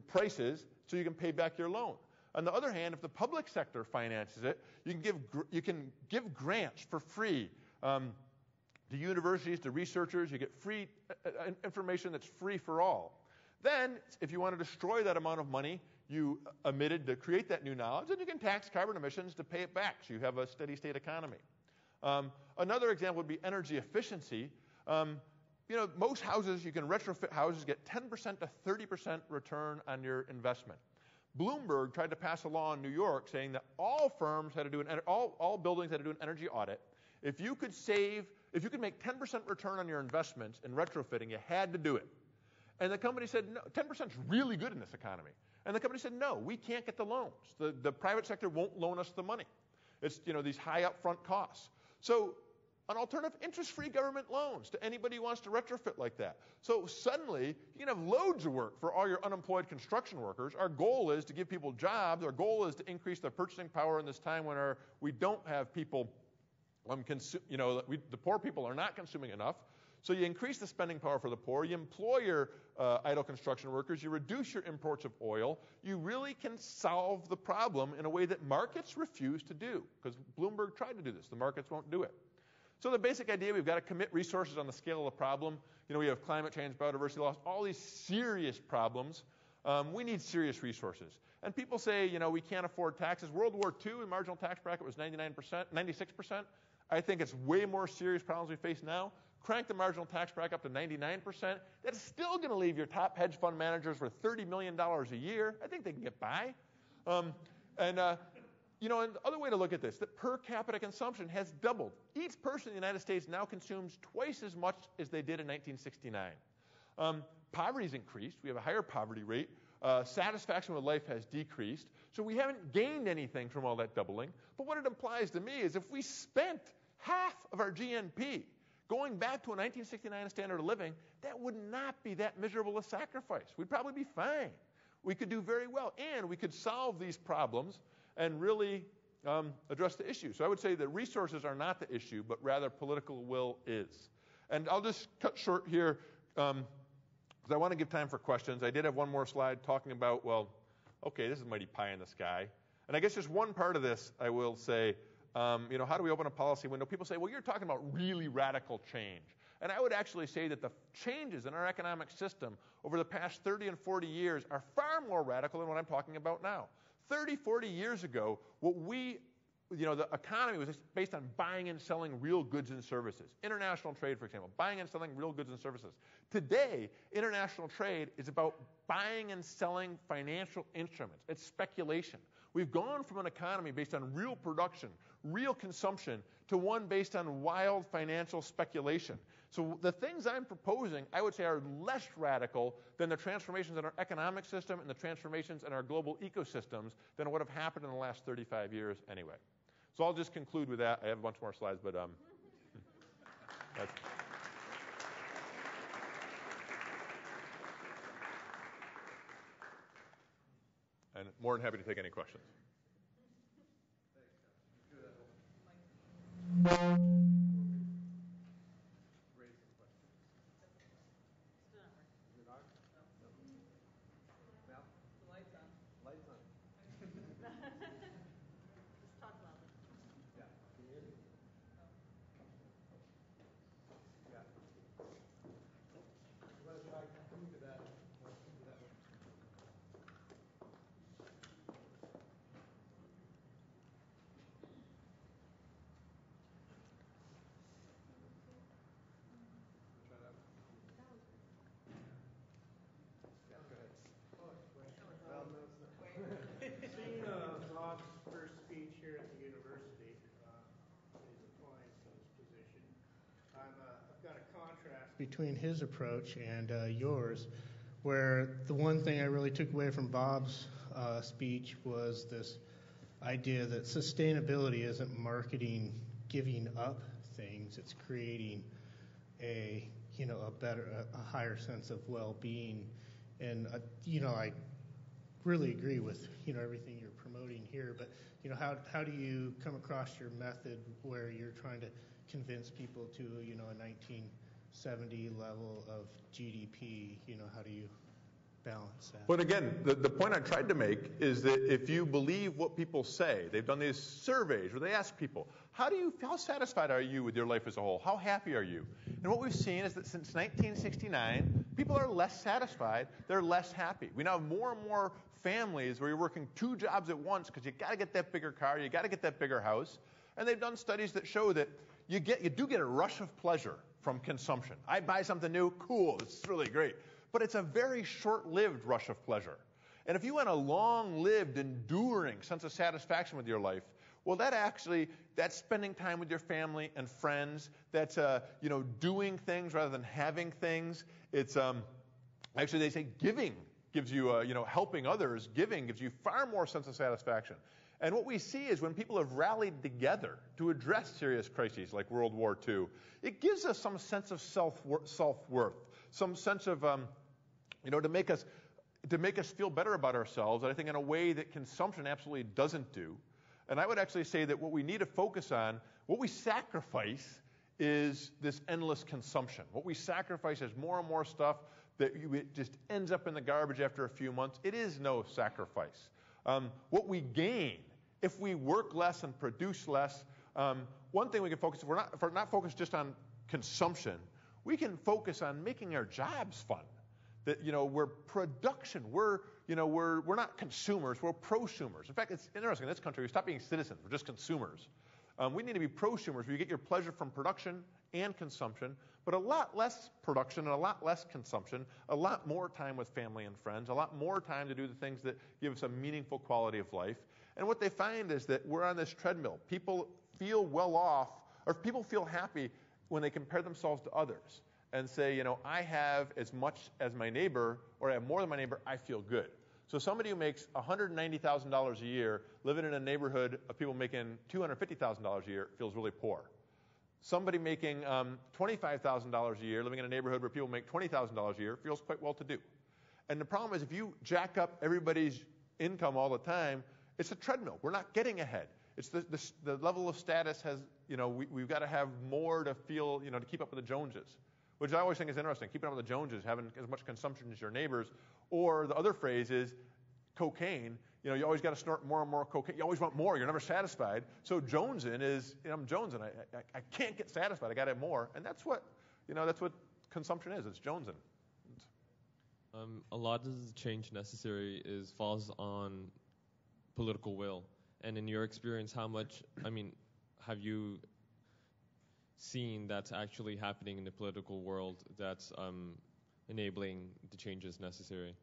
prices so you can pay back your loan. On the other hand, if the public sector finances it, you can give grants for free to universities, to researchers. You get free information that's free for all. Then, if you want to destroy that amount of money, you emitted to create that new knowledge, and you can tax carbon emissions to pay it back, so you have a steady state economy. Another example would be energy efficiency. Most houses, you can retrofit houses, get 10% to 30% return on your investment. Bloomberg tried to pass a law in New York saying that all firms had to do all buildings had to do an energy audit. If you could make 10% return on your investments in retrofitting, you had to do it. And the company said, no, 10% is really good in this economy. And the company said, no, we can't get the loans. The private sector won't loan us the money. It's these high upfront costs. So an alternative, interest-free government loans to anybody who wants to retrofit like that. So suddenly, you can have loads of work for all your unemployed construction workers. Our goal is to give people jobs. Our goal is to increase their purchasing power in this time when we don't have people, the poor people are not consuming enough. So you increase the spending power for the poor. You employ your idle construction workers. You reduce your imports of oil. You really can solve the problem in a way that markets refuse to do, because Bloomberg tried to do this. The markets won't do it. So the basic idea, we've got to commit resources on the scale of the problem. We have climate change, biodiversity loss, all these serious problems. We need serious resources. And people say, we can't afford taxes. World War II, the marginal tax bracket was 96%. I think it's way more serious problems we face now. Crank the marginal tax bracket up to 99%. That's still going to leave your top hedge fund managers with $30 million a year. I think they can get by. And the other way to look at this, that per capita consumption has doubled. Each person in the United States now consumes twice as much as they did in 1969. Poverty's increased. We have a higher poverty rate. Satisfaction with life has decreased. So we haven't gained anything from all that doubling. But what it implies to me is if we spent half of our GNP going back to a 1969 standard of living, that would not be that miserable a sacrifice. We'd probably be fine. We could do very well. And we could solve these problems and really address the issue. So I would say that resources are not the issue, but rather political will is. And I'll just cut short here because I want to give time for questions. I did have one more slide talking about, this is mighty pie in the sky. And I guess just one part of this, I will say, how do we open a policy window? People say, you're talking about really radical change. And I would actually say that the changes in our economic system over the past 30 and 40 years are far more radical than what I'm talking about now. 30, 40 years ago, the economy was based on buying and selling real goods and services. International trade, for example, buying and selling real goods and services. Today, international trade is about buying and selling financial instruments. It's speculation. We've gone from an economy based on real production, real consumption, to one based on wild financial speculation. So the things I'm proposing, I would say, are less radical than the transformations in our economic system and the transformations in our global ecosystems than what have happened in the last 35 years anyway. So I'll just conclude with that. I have a bunch more slides, but that's... And more than happy to take any questions. Seeing Bob's first speech here at the university, he's applying to this position. I've got a contrast between his approach and yours, where the one thing I really took away from Bob's speech was this idea that sustainability isn't marketing giving up things; it's creating a higher sense of well-being. And I really agree with everything you're promoting here, but how do you come across your method where you're trying to convince people to a 1970 level of GDP? How do you balance that? But again, the point I tried to make is that if you believe what people say, they've done these surveys where they ask people, how satisfied are you with your life as a whole? How happy are you? And what we've seen is that since 1969, people are less satisfied. They're less happy. We now have more and more families where you're working 2 jobs at once because you got to get that bigger car, you got to get that bigger house. And they've done studies that show that you do get a rush of pleasure from consumption. I buy something new, cool, it's really great. But it's a very short-lived rush of pleasure. And if you want a long-lived, enduring sense of satisfaction with your life, well, that's spending time with your family and friends. That's doing things rather than having things. It's actually they say giving gives you helping others. Giving gives you far more sense of satisfaction. And what we see is when people have rallied together to address serious crises like World War II, it gives us some sense of self-worth, some sense of to make us feel better about ourselves. And I think in a way that consumption absolutely doesn't do. And I would actually say that what we need to focus on, what we sacrifice is this endless consumption. What we sacrifice is more and more stuff that it just ends up in the garbage after a few months. It is no sacrifice. What we gain, if we work less and produce less, one thing we can focus, if we're not focused just on consumption, we can focus on making our jobs fun. That we're production. We're not consumers. We're prosumers. In fact, it's interesting. In this country, we stop being citizens. We're just consumers. We need to be prosumers, where you get your pleasure from production and consumption, but a lot less production and a lot less consumption, a lot more time with family and friends, a lot more time to do the things that give us a meaningful quality of life. And what they find is that we're on this treadmill. People feel well off, or people feel happy when they compare themselves to others and say, I have as much as my neighbor, or I have more than my neighbor, I feel good. So somebody who makes $190,000 a year, living in a neighborhood of people making $250,000 a year, feels really poor. Somebody making $25,000 a year, living in a neighborhood where people make $20,000 a year, feels quite well to do. And the problem is if you jack up everybody's income all the time, it's a treadmill. We're not getting ahead. It's the level of status has, we've got to have more to feel, to keep up with the Joneses. Which I always think is interesting, keeping up with the Joneses, having as much consumption as your neighbors. Or the other phrase is cocaine. You always got to snort more and more cocaine. You always want more. You're never satisfied. So jonesing is, I'm jonesing. I can't get satisfied. I got to have more. And that's what consumption is. It's jonesing. A lot of the change necessary falls on political will. And in your experience, have you seen that's actually happening in the political world that's enabling the changes necessary?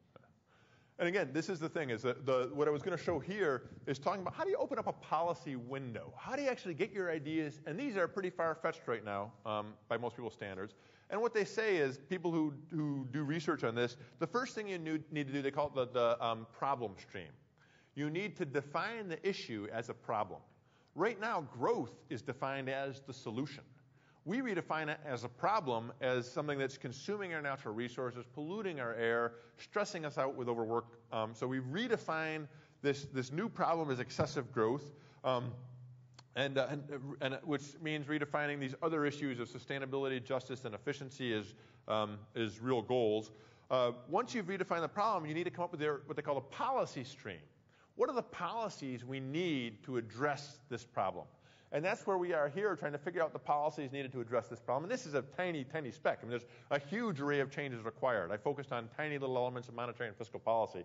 And again, this is the thing, is that what I was going to show here is talking about how do you open up a policy window? How do you actually get your ideas? And these are pretty far-fetched right now by most people's standards. And what they say is, people who do research on this, the first thing you need to do, they call it the problem stream. You need to define the issue as a problem. Right now, growth is defined as the solution. We redefine it as a problem, as something that's consuming our natural resources, polluting our air, stressing us out with overwork. So we redefine this new problem as excessive growth, and which means redefining these other issues of sustainability, justice, and efficiency as real goals. Once you've redefined the problem, you need to come up with what they call a policy stream. What are the policies we need to address this problem? And that's where we are here, trying to figure out the policies needed to address this problem. And this is a tiny, tiny speck. There's a huge array of changes required. I focused on tiny little elements of monetary and fiscal policy.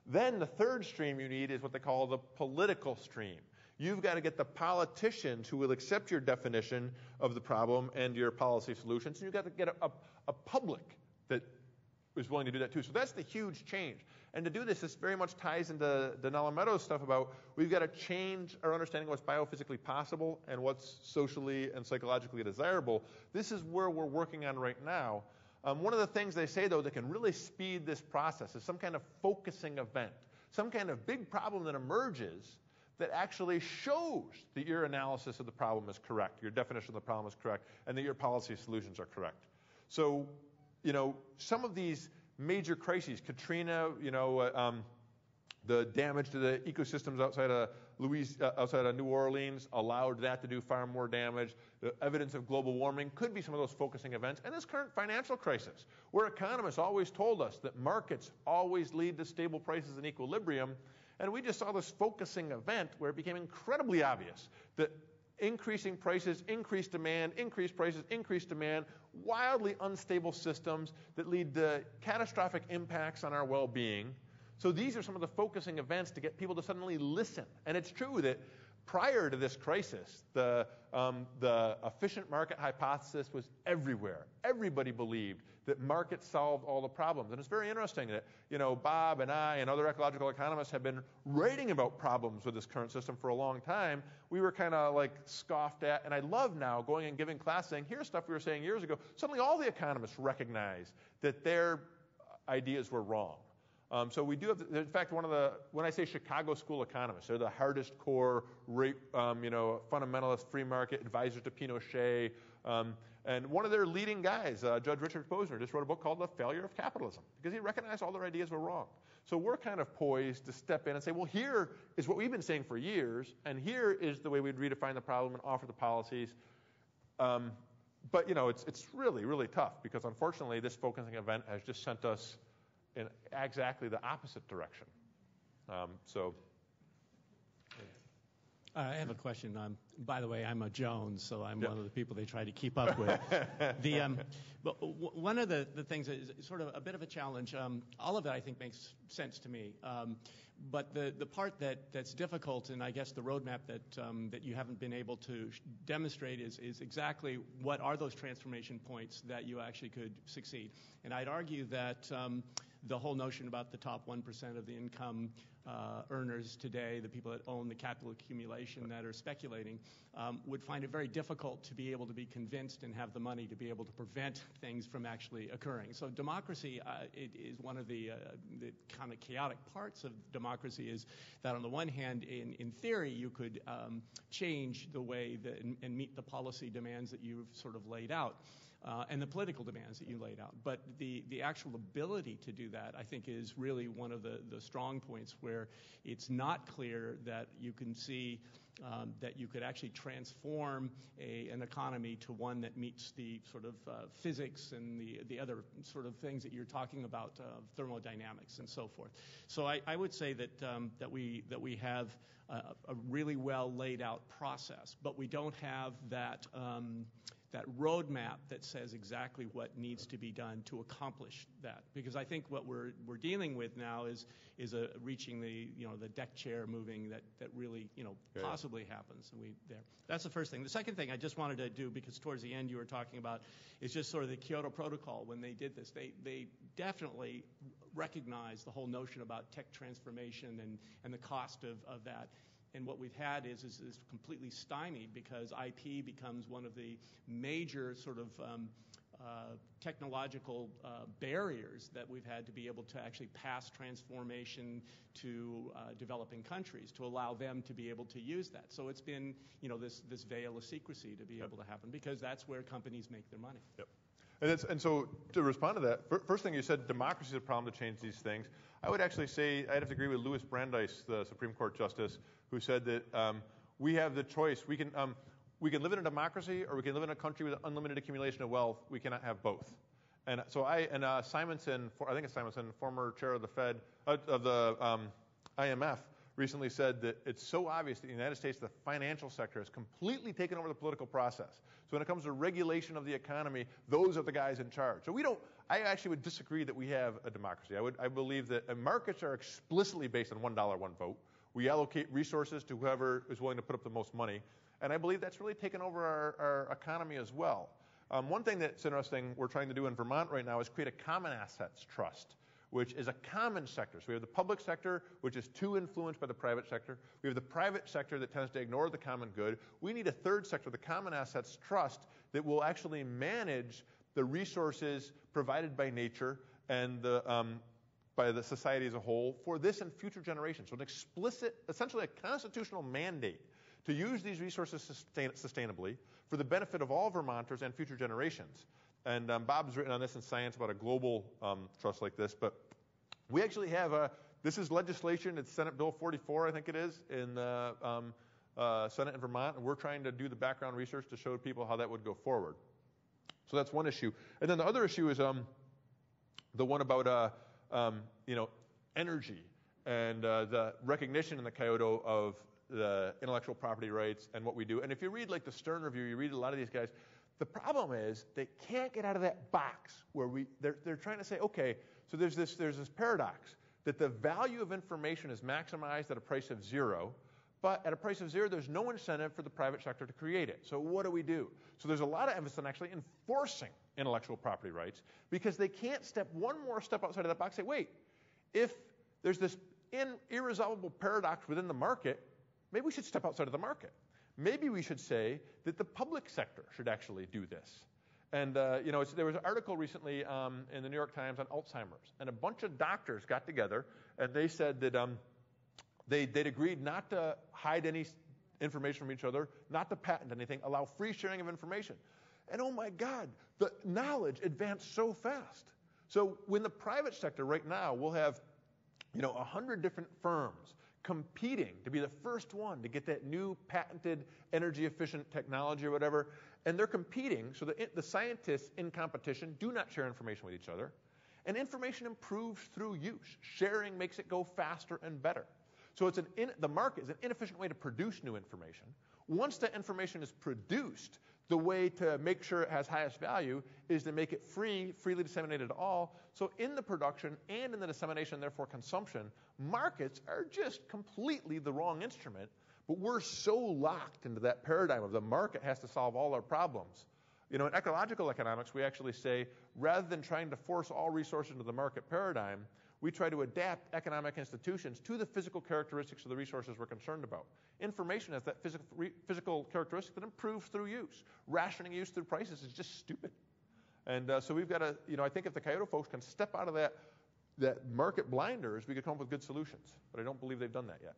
Then the third stream you need is what they call the political stream. You've got to get the politicians who will accept your definition of the problem and your policy solutions. And you've got to get a public that is willing to do that too. So that's the huge change. And to do this very much ties into Donella Meadows' stuff about we've got to change our understanding of what's biophysically possible and what's socially and psychologically desirable. This is where we're working on right now. One of the things they say, though, that can really speed this process is some kind of focusing event, some kind of big problem that emerges that actually shows that your analysis of the problem is correct, your definition of the problem is correct, and that your policy solutions are correct. So, some of these major crises, Katrina, the damage to the ecosystems outside of New Orleans allowed that to do far more damage. The evidence of global warming could be some of those focusing events. And this current financial crisis, where economists always told us that markets always lead to stable prices and equilibrium. And we just saw this focusing event where it became incredibly obvious that increasing prices, increased demand, increased prices, increased demand, wildly unstable systems that lead to catastrophic impacts on our well-being. So these are some of the focusing events to get people to suddenly listen. And it's true that prior to this crisis, the efficient market hypothesis was everywhere. Everybody believed that markets solved all the problems. And it's very interesting that, Bob and I and other ecological economists have been writing about problems with this current system for a long time. We were kind of like scoffed at. And I love now going and giving class saying, here's stuff we were saying years ago. Suddenly all the economists recognize that their ideas were wrong. So we do have, in fact, when I say Chicago school economists, they're the hardest core, fundamentalist free market advisors to Pinochet. And one of their leading guys, Judge Richard Posner, just wrote a book called The Failure of Capitalism, because he recognized all their ideas were wrong. So we're kind of poised to step in and say, well, here is what we've been saying for years, and here is the way we'd redefine the problem and offer the policies. But it's really, really tough, because unfortunately this focusing event has just sent us in exactly the opposite direction. I have a question. By the way, I'm a Jones, so I'm one of the people they try to keep up with. But one of the things is sort of a bit of a challenge. All of it, I think, makes sense to me. But the part that's difficult, and I guess the roadmap that you haven't been able to demonstrate is exactly what are those transformation points that you actually could succeed. And I'd argue that the whole notion about the top 1% of the income earners today, the people that own the capital accumulation that are speculating, would find it very difficult to be able to be convinced and have the money to be able to prevent things from actually occurring. So democracy it is one of the kind of chaotic parts of democracy, is that on the one hand, in theory, you could change the way that and meet the policy demands that you've sort of laid out. And the political demands that you laid out. But the actual ability to do that, I think, is really one of the strong points where it's not clear that you can see that you could actually transform an economy to one that meets the sort of physics and the other sort of things that you're talking about, thermodynamics and so forth. So I would say that we have a really well laid out process, but we don't have that roadmap that says exactly what needs to be done to accomplish that. Because I think what we're dealing with now is reaching the deck chair moving that really possibly happens. And that's the first thing. The second thing I just wanted to do, because towards the end you were talking about, is just sort of the Kyoto Protocol. When they did this, they definitely recognized the whole notion about tech transformation and the cost of that. And what we've had is completely stymied, because IP becomes one of the major sort of technological barriers that we've had to be able to actually pass transformation to developing countries, to allow them to be able to use that. So it's been this veil of secrecy to be able to happen, because that's where companies make their money. Yep. And so to respond to that, first thing you said, democracy is a problem to change these things. I would actually say I'd have to agree with Louis Brandeis, the Supreme Court Justice, who said that we have the choice. We can live in a democracy, or we can live in a country with unlimited accumulation of wealth. We cannot have both. And so Simonson, I think it's Simonson, former chair of the Fed, of the IMF, recently said that it's so obvious that in the United States, the financial sector has completely taken over the political process. So when it comes to regulation of the economy, those are the guys in charge. So I actually would disagree that we have a democracy. I believe that markets are explicitly based on $1, one vote. We allocate resources to whoever is willing to put up the most money. And I believe that's really taken over our economy as well. One thing that's interesting we're trying to do in Vermont right now is create a common assets trust, which is a common sector. So we have the public sector, which is too influenced by the private sector. We have the private sector that tends to ignore the common good. We need a third sector, the common assets trust, that will actually manage the resources provided by nature and by the society as a whole for this and future generations. So an explicit, essentially a constitutional mandate to use these resources sustainably for the benefit of all Vermonters and future generations. And Bob's written on this in Science about a global trust like this. But we actually have this is legislation. It's Senate Bill 44, I think it is, in the Senate in Vermont. And we're trying to do the background research to show people how that would go forward. So that's one issue. And then the other issue is the one about energy and the recognition in the Kyoto of the intellectual property rights and what we do. And if you read like the Stern Review, you read a lot of these guys, the problem is they can't get out of that box where they're trying to say, okay, so there's this paradox that the value of information is maximized at a price of 0, but at a price of 0, there's no incentive for the private sector to create it. So what do? So there's a lot of emphasis on actually enforcing intellectual property rights because they can't step one more step outside of that box and say, wait, if there's this irresolvable paradox within the market, maybe we should step outside of the market. Maybe we should say that the public sector should actually do this. And there was an article recently in the New York Times on Alzheimer's, and a bunch of doctors got together, and they said that they'd agreed not to hide any information from each other, not to patent anything, allow free sharing of information. And oh my God, the knowledge advanced so fast. So when the private sector right now will have 100 different firms competing to be the first one to get that new patented energy efficient technology or whatever, and they're competing so that the scientists in competition do not share information with each other, and information improves through use. Sharing makes it go faster and better. So the market is an inefficient way to produce new information. Once that information is produced, the way to make sure it has highest value is to make it freely disseminated to all. So in the production and in the dissemination, therefore consumption, markets are just completely the wrong instrument. But we're so locked into that paradigm of the market has to solve all our problems. In ecological economics, we actually say, rather than trying to force all resources into the market paradigm, we try to adapt economic institutions to the physical characteristics of the resources we're concerned about. Information has that physical characteristic that improves through use. Rationing use through prices is just stupid. And so we've got to, I think if the Kyoto folks can step out of that market blinders, we could come up with good solutions. But I don't believe they've done that yet.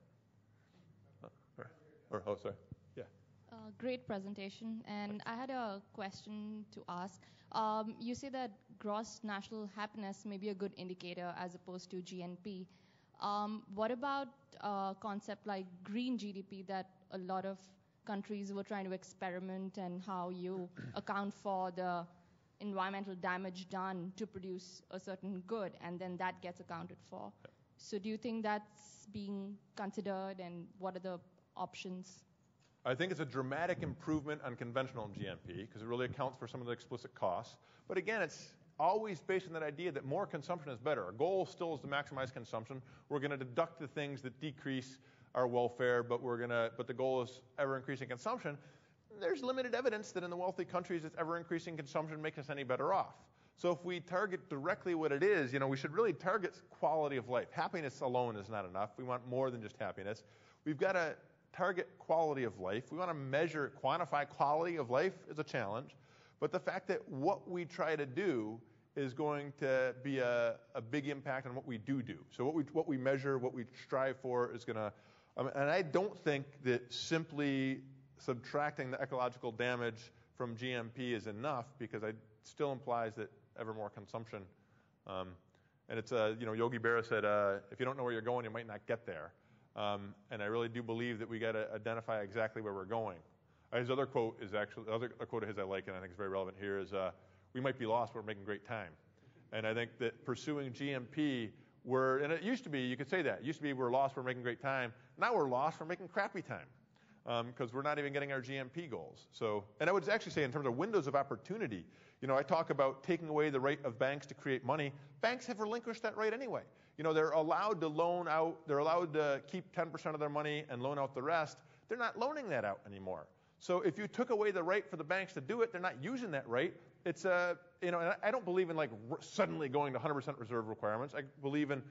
Sorry. Yeah. Great presentation. And I had a question to ask. You say that gross national happiness may be a good indicator as opposed to GNP. What about a concept like green GDP that a lot of countries were trying to experiment, and how you account for the environmental damage done to produce a certain good, and then that gets accounted for? So do you think that's being considered, and what are the options? I think it's a dramatic improvement on conventional GNP because it really accounts for some of the explicit costs. But again, it's always based on that idea that more consumption is better. Our goal still is to maximize consumption. We're going to deduct the things that decrease our welfare, but the goal is ever increasing consumption. There's limited evidence that in the wealthy countries it's ever increasing consumption makes us any better off. So if we target directly what it is, we should really target quality of life. Happiness alone is not enough. We want more than just happiness. We've got to target quality of life. We want to quantify quality of life is a challenge. But the fact that what we try to do is going to be a big impact on what we do. So what we measure, what we strive for is going to, and I don't think that simply subtracting the ecological damage from GNP is enough, because it still implies that ever more consumption. And it's, Yogi Berra said, if you don't know where you're going, you might not get there. And I really do believe that we got to identify exactly where we're going. His other quote is actually, the other quote of his I like, and I think it's very relevant here, is we might be lost, but we're making great time. And I think that pursuing GNP, and it used to be, you could say that. It used to be we're lost, we're making great time. Now we're lost, we're making crappy time, because we're not even getting our GNP goals. So, and I would actually say in terms of windows of opportunity, I talk about taking away the right of banks to create money. Banks have relinquished that right anyway. They're allowed to loan out, they're allowed to keep 10% of their money and loan out the rest. They're not loaning that out anymore. So if you took away the right for the banks to do it, they're not using that right. It's and I don't believe in suddenly going to 100% reserve requirements. I believe in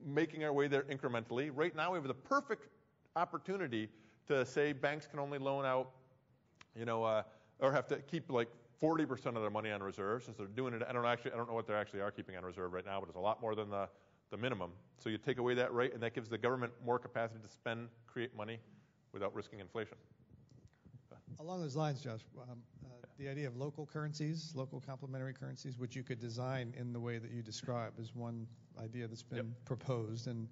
making our way there incrementally. Right now we have the perfect opportunity to say banks can only loan out, or have to keep 40% of their money on reserve, since they're doing it. I don't know what they actually are keeping on reserve right now, but it's a lot more than the minimum. So you take away that right, and that gives the government more capacity to spend, create money without risking inflation. Along those lines, Josh, the idea of local currencies, local complementary currencies, which you could design in the way that you describe, is one idea that's been proposed. And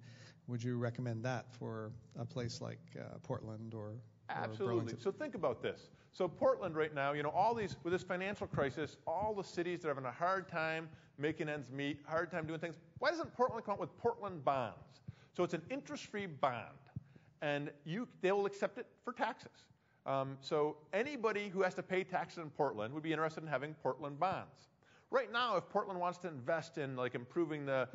would you recommend that for a place like Portland or Absolutely. Burlington? So think about this. So Portland right now, with this financial crisis, all the cities that are having a hard time making ends meet, hard time doing things, why doesn't Portland come up with Portland bonds? So it's an interest-free bond. and they will accept it for taxes. So anybody who has to pay taxes in Portland would be interested in having Portland bonds. Right now, if Portland wants to invest in like improving the,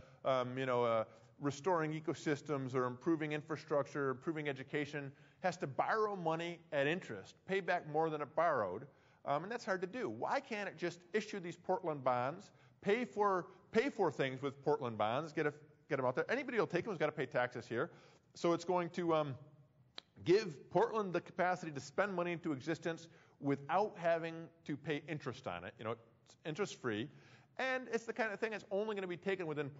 restoring ecosystems or improving infrastructure, improving education, has to borrow money at interest, pay back more than it borrowed, and that's hard to do. Why can't it just issue these Portland bonds, pay for things with Portland bonds, get them out there? Anybody who'll take them has got to pay taxes here. So it's going to give Portland the capacity to spend money into existence without having to pay interest on it. It's interest-free, and it's the kind of thing that's only going to be taken within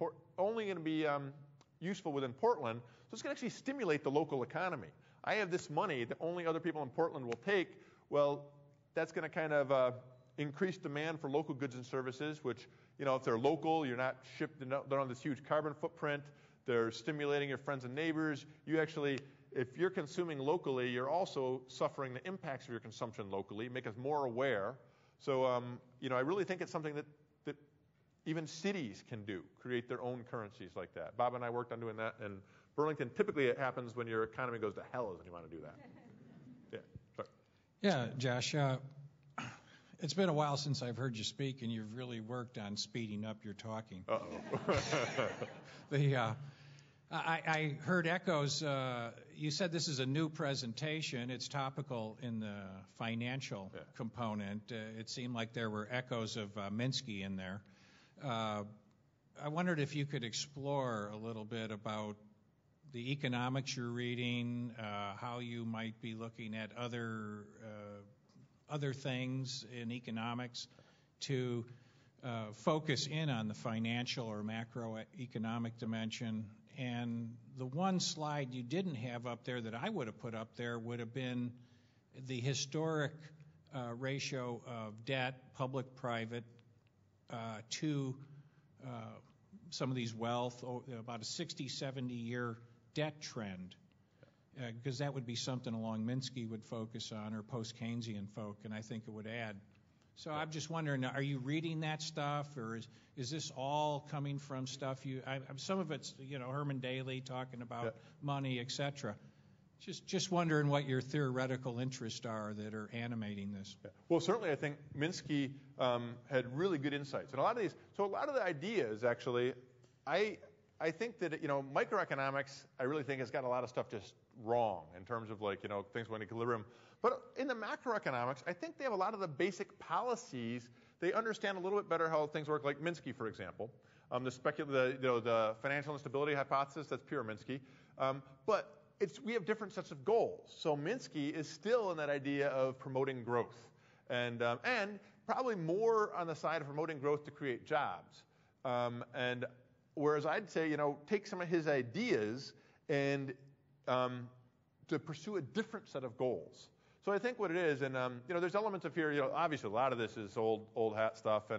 useful within Portland. So it's going to actually stimulate the local economy. I have this money that only other people in Portland will take. Well, that's going to kind of increase demand for local goods and services, which, if they're local, you're not shipped, they don't have this huge carbon footprint. They're stimulating your friends and neighbors. You actually, if you're consuming locally, you're also suffering the impacts of your consumption locally, make us more aware. So, I really think it's something that even cities can do, create their own currencies like that. Bob and I worked on doing that in Burlington. Typically, it happens when your economy goes to hell is when you want to do that. Yeah, sorry. Yeah, Josh, it's been a while since I've heard you speak, and you've really worked on speeding up your talking. Uh-oh. I heard echoes. You said this is a new presentation. It's topical in the financial component. It seemed like there were echoes of Minsky in there. I wondered if you could explore a little bit about the economics you're reading, how you might be looking at other things in economics to focus in on the financial or macroeconomic dimension. And the one slide you didn't have up there that I would have put up there would have been the historic ratio of debt, public-private, to some of these wealth, about a 60, 70-year debt trend, because that would be something along Minsky would focus on, or post-Keynesian folk, and I think it would add. So I'm just wondering, are you reading that stuff, or is this all coming from stuff some of it's, Herman Daly talking about money, et cetera. Just wondering what your theoretical interests are that are animating this. Yeah. Well, certainly I think Minsky had really good insights. And a lot of the ideas, actually, I think that, microeconomics, I really think has got a lot of stuff just wrong in terms of things going to equilibrium. But in the macroeconomics, I think they have a lot of the basic policies. They understand a little bit better how things work, like Minsky, for example. The financial instability hypothesis, that's pure Minsky. But we have different sets of goals. So Minsky is still in that idea of promoting growth, and probably more on the side of promoting growth to create jobs. And whereas I'd say, take some of his ideas and to pursue a different set of goals. So I think what it is, and there's elements of here. Obviously a lot of this is old hat stuff,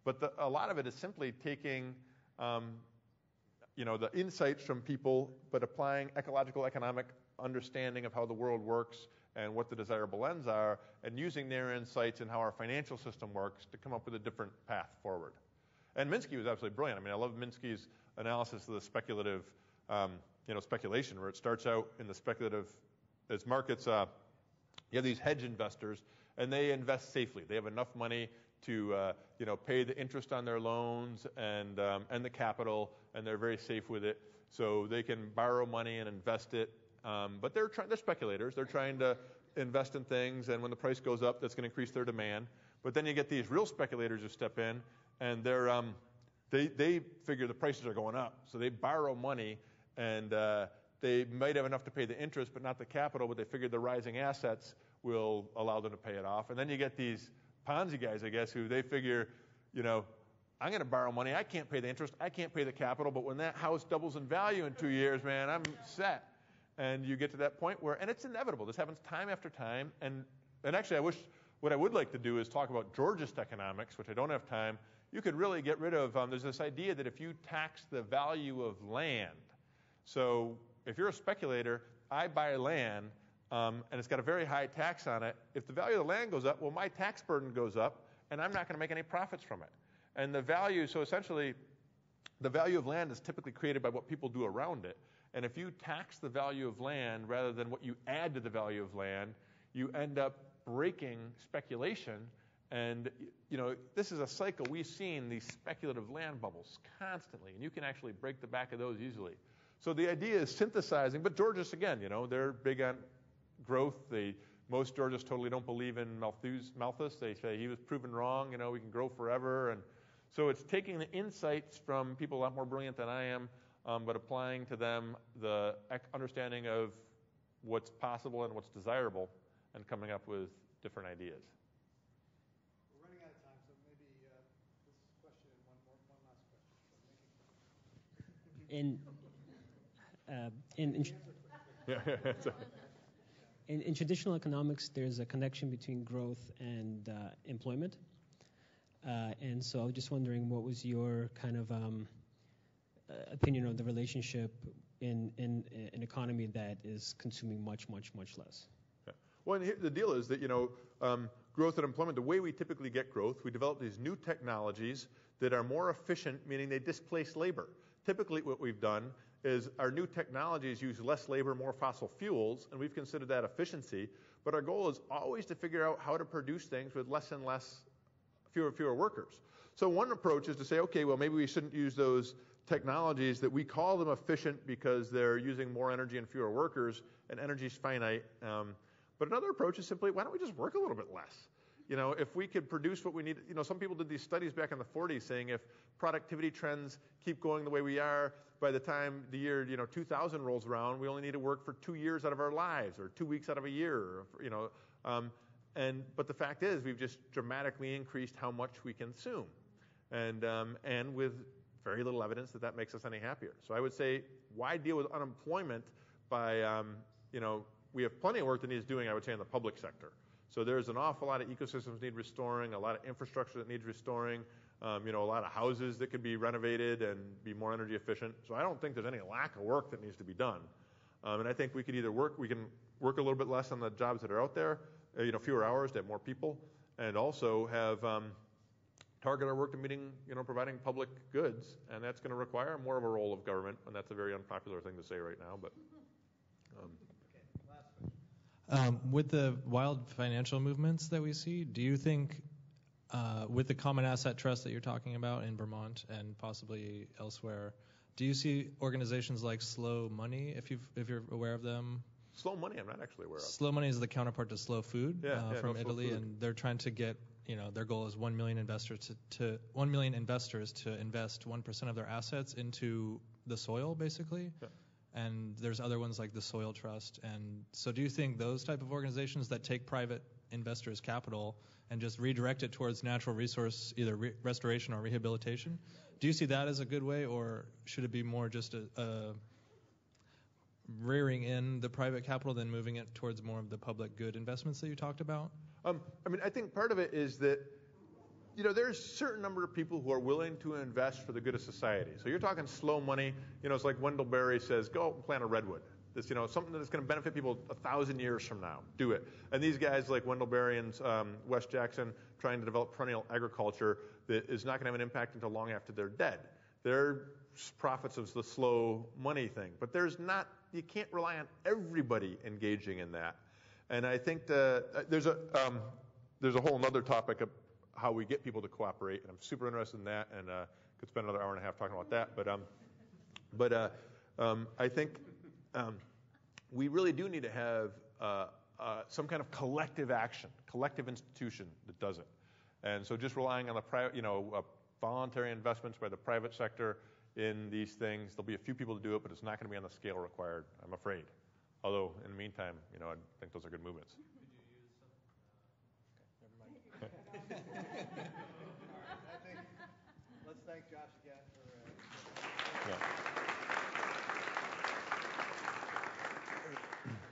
but a lot of it is simply taking the insights from people, but applying ecological economic understanding of how the world works and what the desirable ends are, and using their insights and how our financial system works to come up with a different path forward. And Minsky was absolutely brilliant. I mean, I love Minsky's analysis of the speculative, speculation, where it starts out in the speculative, as markets, you have these hedge investors, and they invest safely. They have enough money to pay the interest on their loans and the capital, and they're very safe with it. So they can borrow money and invest it. But they're speculators. They're trying to invest in things, and when the price goes up, that's going to increase their demand. But then you get these real speculators who step in, and they figure the prices are going up. So they borrow money, and they might have enough to pay the interest, but not the capital. But they figure the rising assets will allow them to pay it off. And then you get these Ponzi guys, I guess, who they figure, I'm going to borrow money. I can't pay the interest. I can't pay the capital. But when that house doubles in value in 2 years, man, I'm set. And you get to that point where, and it's inevitable. This happens time after time. And actually, what I would like to do is talk about Georgist economics, which I don't have time. You could really get rid of, there's this idea that if you tax the value of land, so if you're a speculator, I buy land, and it's got a very high tax on it. If the value of the land goes up, well, my tax burden goes up, and I'm not going to make any profits from it. And so essentially, the value of land is typically created by what people do around it. And if you tax the value of land rather than what you add to the value of land, you end up breaking speculation. And this is a cycle. We've seen these speculative land bubbles constantly, and you can actually break the back of those easily. So the idea is synthesizing. But Georgists, again, they're big on growth. Most Georgists totally don't believe in Malthus. They say he was proven wrong. We can grow forever. And so it's taking the insights from people a lot more brilliant than I am, but applying to them the understanding of what's possible and what's desirable, and coming up with different ideas. We're running out of time, so maybe this question and one last question. In traditional economics, there's a connection between growth and employment. And so I was just wondering, what was your kind of opinion of the relationship in an economy that is consuming much, much, much less? Yeah. Well, and the deal is that, growth and employment, the way we typically get growth, we develop these new technologies that are more efficient, meaning they displace labor. Typically what we've done is our new technologies use less labor, more fossil fuels, and we've considered that efficiency. But our goal is always to figure out how to produce things with less and less, fewer workers. So one approach is to say, okay, well, maybe we shouldn't use those technologies that we call them efficient because they're using more energy and fewer workers, and energy is finite. But another approach is simply, why don't we just work a little bit less? If we could produce what we need, some people did these studies back in the 40s saying if productivity trends keep going the way we are, by the time the year 2000 rolls around, we only need to work for 2 years out of our lives, or 2 weeks out of a year, but the fact is we've just dramatically increased how much we consume, and with very little evidence that makes us any happier. So I would say, why deal with unemployment by we have plenty of work that needs doing, I would say, in the public sector. So there's an awful lot of ecosystems need restoring, a lot of infrastructure that needs restoring, a lot of houses that could be renovated and be more energy efficient. So I don't think there's any lack of work that needs to be done. And I think we can work a little bit less on the jobs that are out there, fewer hours to have more people, and also have target our work to meeting, providing public goods, and that's going to require more of a role of government, and that's a very unpopular thing to say right now, but. With the wild financial movements that we see, do you think, with the common asset trust that you're talking about in Vermont and possibly elsewhere, do you see organizations like Slow Money, if you're aware of them? Slow Money, I'm not actually aware of. Slow Money is the counterpart to Slow Food from Italy, and they're trying to get, their goal is 1 million investors to invest 1% of their assets into the soil, basically. Yeah. And there's other ones like the Soil Trust. And so do you think those type of organizations that take private investors' capital and just redirect it towards natural resource, either restoration or rehabilitation, do you see that as a good way, or should it be more just a rearing in the private capital than moving it towards more of the public good investments that you talked about? I think part of it is that there's a certain number of people who are willing to invest for the good of society. So you're talking slow money. It's like Wendell Berry says, go out and plant a redwood. This, something that's going to benefit people 1,000 years from now. Do it. And these guys like Wendell Berry and Wes Jackson trying to develop perennial agriculture that is not going to have an impact until long after they're dead. They're prophets of the slow money thing. But you can't rely on everybody engaging in that. And I think there's a whole other topic of how we get people to cooperate, and I'm super interested in that, and could spend another hour and a half talking about that. But I think we really do need to have some kind of collective action, collective institution that does it. And so just relying on the private, voluntary investments by the private sector in these things, there'll be a few people to do it, but it's not going to be on the scale required, I'm afraid. Although in the meantime, I think those are good movements. Let's thank Josh again for.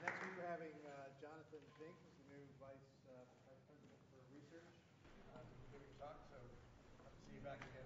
Next week we're having Jonathan Fink, who's the new Vice President for Research, giving a talk. So hope to see you back again.